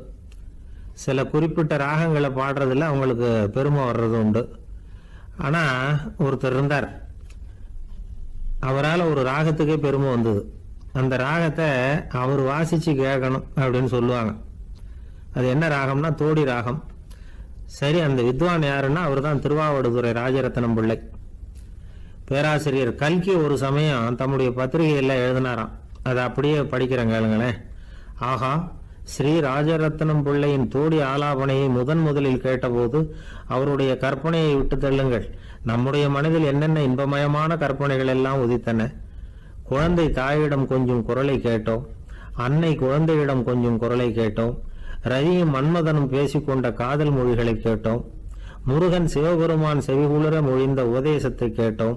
சில குறிப்பிட்ட ராகங்களை பாடுறதுல அவங்களுக்கு பெருமை வர்றது உண்டு. ஆனால் ஒருத்தர் இருந்தார், அவரால் ஒரு ராகத்துக்கே பெருமை வந்தது. அந்த ராகத்தை அவர் வாசித்து கேட்கணும் அப்படின்னு சொல்லுவாங்க. அது என்ன ராகம்னா தோடி ராகம். சரி, அந்த வித்வான் யாருன்னா அவர் தான் திருவாவடுதுறை ராஜரத்னம் பிள்ளை. பேராசிரியர் கல்கி ஒரு சமயம் தம்முடைய பத்திரிகையில் எழுதினாராம். அதை அப்படியே படிக்கிறேன் கேளுங்களேன். ஆகா, ஸ்ரீ ராஜரத்னம் பிள்ளையின் தோடி ஆலாபனையை முதலில் கேட்டபோது அவருடைய கற்பனையை விட்டு தள்ளுங்கள். நம்முடைய மனதில் என்னென்ன இன்பமயமான கற்பனைகள் எல்லாம் உதித்தன. குழந்தை தாயிடம் கொஞ்சம் குரலை கேட்டோம், அன்னை குழந்தையிடம் கொஞ்சம் குரலை கேட்டோம், ரவியும் மன்மதனும் பேசிக்கொண்ட காதல் மொழிகளை கேட்டோம், முருகன் சிவபெருமான் செவிகுளர மொழிந்த உபதேசத்தை கேட்டோம்,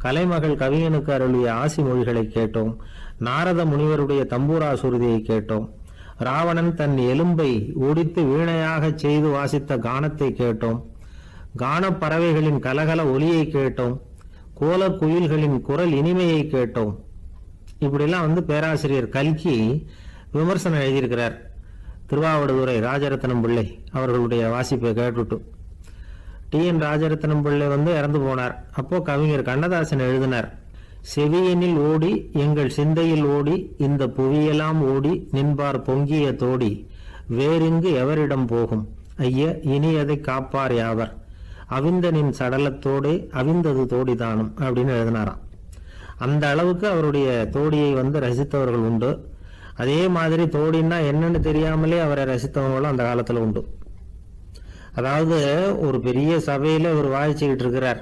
கலைமகள் கவிஞனுக்கு அருளிய ஆசி மொழிகளை கேட்டோம். நாரத முனிவருடைய தம்பூரா சுருதியை கேட்டோம். ராவணன் தன் எலும்பை ஒடித்து வீணையாகச் செய்து வாசித்த கானத்தை கேட்டோம். கானப் பறவைகளின் கலகல ஒலியை கேட்டோம். கோலக் குயில்களின் குரல் இனிமையை கேட்டோம். இப்படிலாம் பேராசிரியர் கல்கி விமர்சனம் எழுதியிருக்கிறார். திருவாவடுதுறை ராஜரத்னம் பிள்ளை அவர்களுடைய வாசிப்பை கேட்டுட்டு டி.என். ராஜரத்னம் பிள்ளை இறந்து போனார். அப்போ கவிஞர் கண்ணதாசன் எழுதினார், செவியனில் ஓடி எங்கள் சிந்தையில் ஓடி இந்த புவியெல்லாம் ஓடி நின்பார் பொங்கிய தோடி வேறிங்கு எவரிடம் போகும் ஐய இனி அதை காப்பார் யாவர் அவிந்தனின் சடலத்தோடே அவிந்தது தோடிதானும் அப்படின்னு எழுதினாராம். அந்த அளவுக்கு அவருடைய தோடியை ரசித்தவர்கள் உண்டு. அதே மாதிரி தோடின்னா என்னன்னு தெரியாமலே அவரை ரசித்தவங்களும் அந்த காலத்துல உண்டு. அதாவது ஒரு பெரிய சபையில ஒரு வாய்ச்சிக்கிட்டு இருக்கிறார்.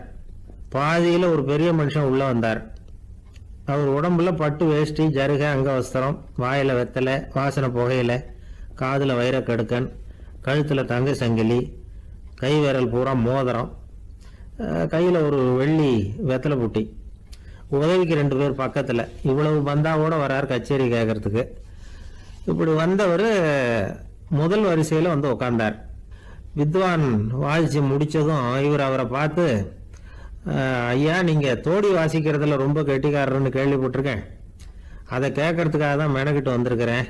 பாதியில ஒரு பெரிய மனுஷன் உள்ள வந்தார். அவர் உடம்புல பட்டு வேஷ்டி, ஜருக, அங்கவஸ்திரம், வாயில வெத்தலை, வாசனை புகையில, காதுல வைரக்கடுக்கன், கழுத்துல தங்க சங்கிலி, கை விரல் பூரா மோதிரம், கையில ஒரு வெள்ளி வெத்தலை புட்டி, உதவிக்கு 2 பேர் பக்கத்துல. இவ்வளவு பந்தாவோட வரார் கச்சேரி கேட்கறதுக்கு. இப்படி வந்தவர் முதல் வரிசையில உட்கார்ந்தார். வித்வான் வாசிச்சு முடிச்சதும் இவர் அவரை பார்த்து, ஐயா நீங்க தோடி வாசிக்கிறதுல ரொம்ப கெட்டிக்காரர்னு கேள்விப்பட்டிருக்கேன், அதை கேட்கறதுக்காக தான் மெனக்கிட்டு வந்திருக்கிறேன்,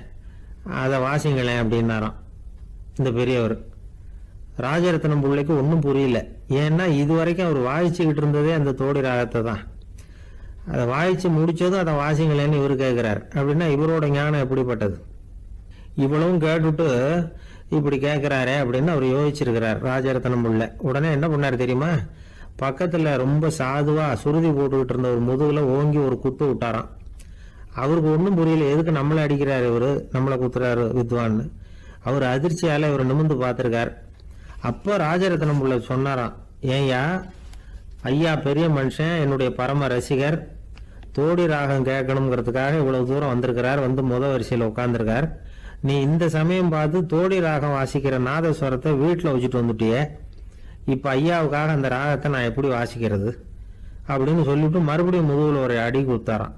அதை வாசிங்களேன் அப்படின்னாராம் இந்த பெரியவர். ராஜரத்னம் பிள்ளைக்கு ஒன்றும் புரியல. ஏன்னா இதுவரைக்கும் அவர் வாசிச்சுக்கிட்டு இருந்ததே அந்த தோடி ராகத்தை தான். அதை வாசிச்சு முடிச்சதும் அதை வாசிங்களேன்னு இவர் கேட்கிறார். அப்படின்னா இவரோட ஞானம் எப்படிப்பட்டது? இவ்வளவும் கேட்டுட்டு இப்படி கேட்கிறாரே அப்படின்னு அவர் யோசிச்சிருக்கிறார் ராஜரத்னம் பிள்ளை. உடனே என்ன பண்ணார் தெரியுமா? பக்கத்துல ரொம்ப சாதுவா சுருதி போட்டுக்கிட்டு இருந்த ஒரு முதுகுல ஓங்கி ஒரு குத்து விட்டாராம். அவருக்கு ஒன்றும் புரியல, எதுக்கு நம்மளை அடிக்கிறாரு இவரு, நம்மளை குத்துறாரு வித்வான்னு. அவர் அதிர்ச்சியால இவர் நிமிர்ந்து பார்த்திருக்கார். அப்போ ராஜரத்னம் பிள்ளை சொன்னாராம், ஏய்யா ஐயா பெரிய மனுஷன், என்னுடைய பரம ரசிகர், தோடி ராகம் கேட்கணுங்கிறதுக்காக இவ்வளவு தூரம் வந்திருக்கிறார், முத வரிசையில் உட்கார்ந்துருக்கார். நீ இந்த சமயம் பார்த்து தோடி ராகம் வாசிக்கிற நாதஸ்வரத்தை வீட்டில் வச்சுட்டு வந்துட்டியே, இப்போ ஐயாவுக்காக அந்த ராகத்தை நான் எப்படி வாசிக்கிறது அப்படின்னு சொல்லிட்டு மறுபடியும் முதுகில் ஒரு அடி கொடுத்தாராம்.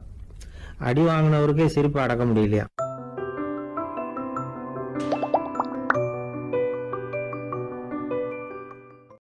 அடி வாங்கினவருக்கே சிரிப்பு அடக்க முடியலையா.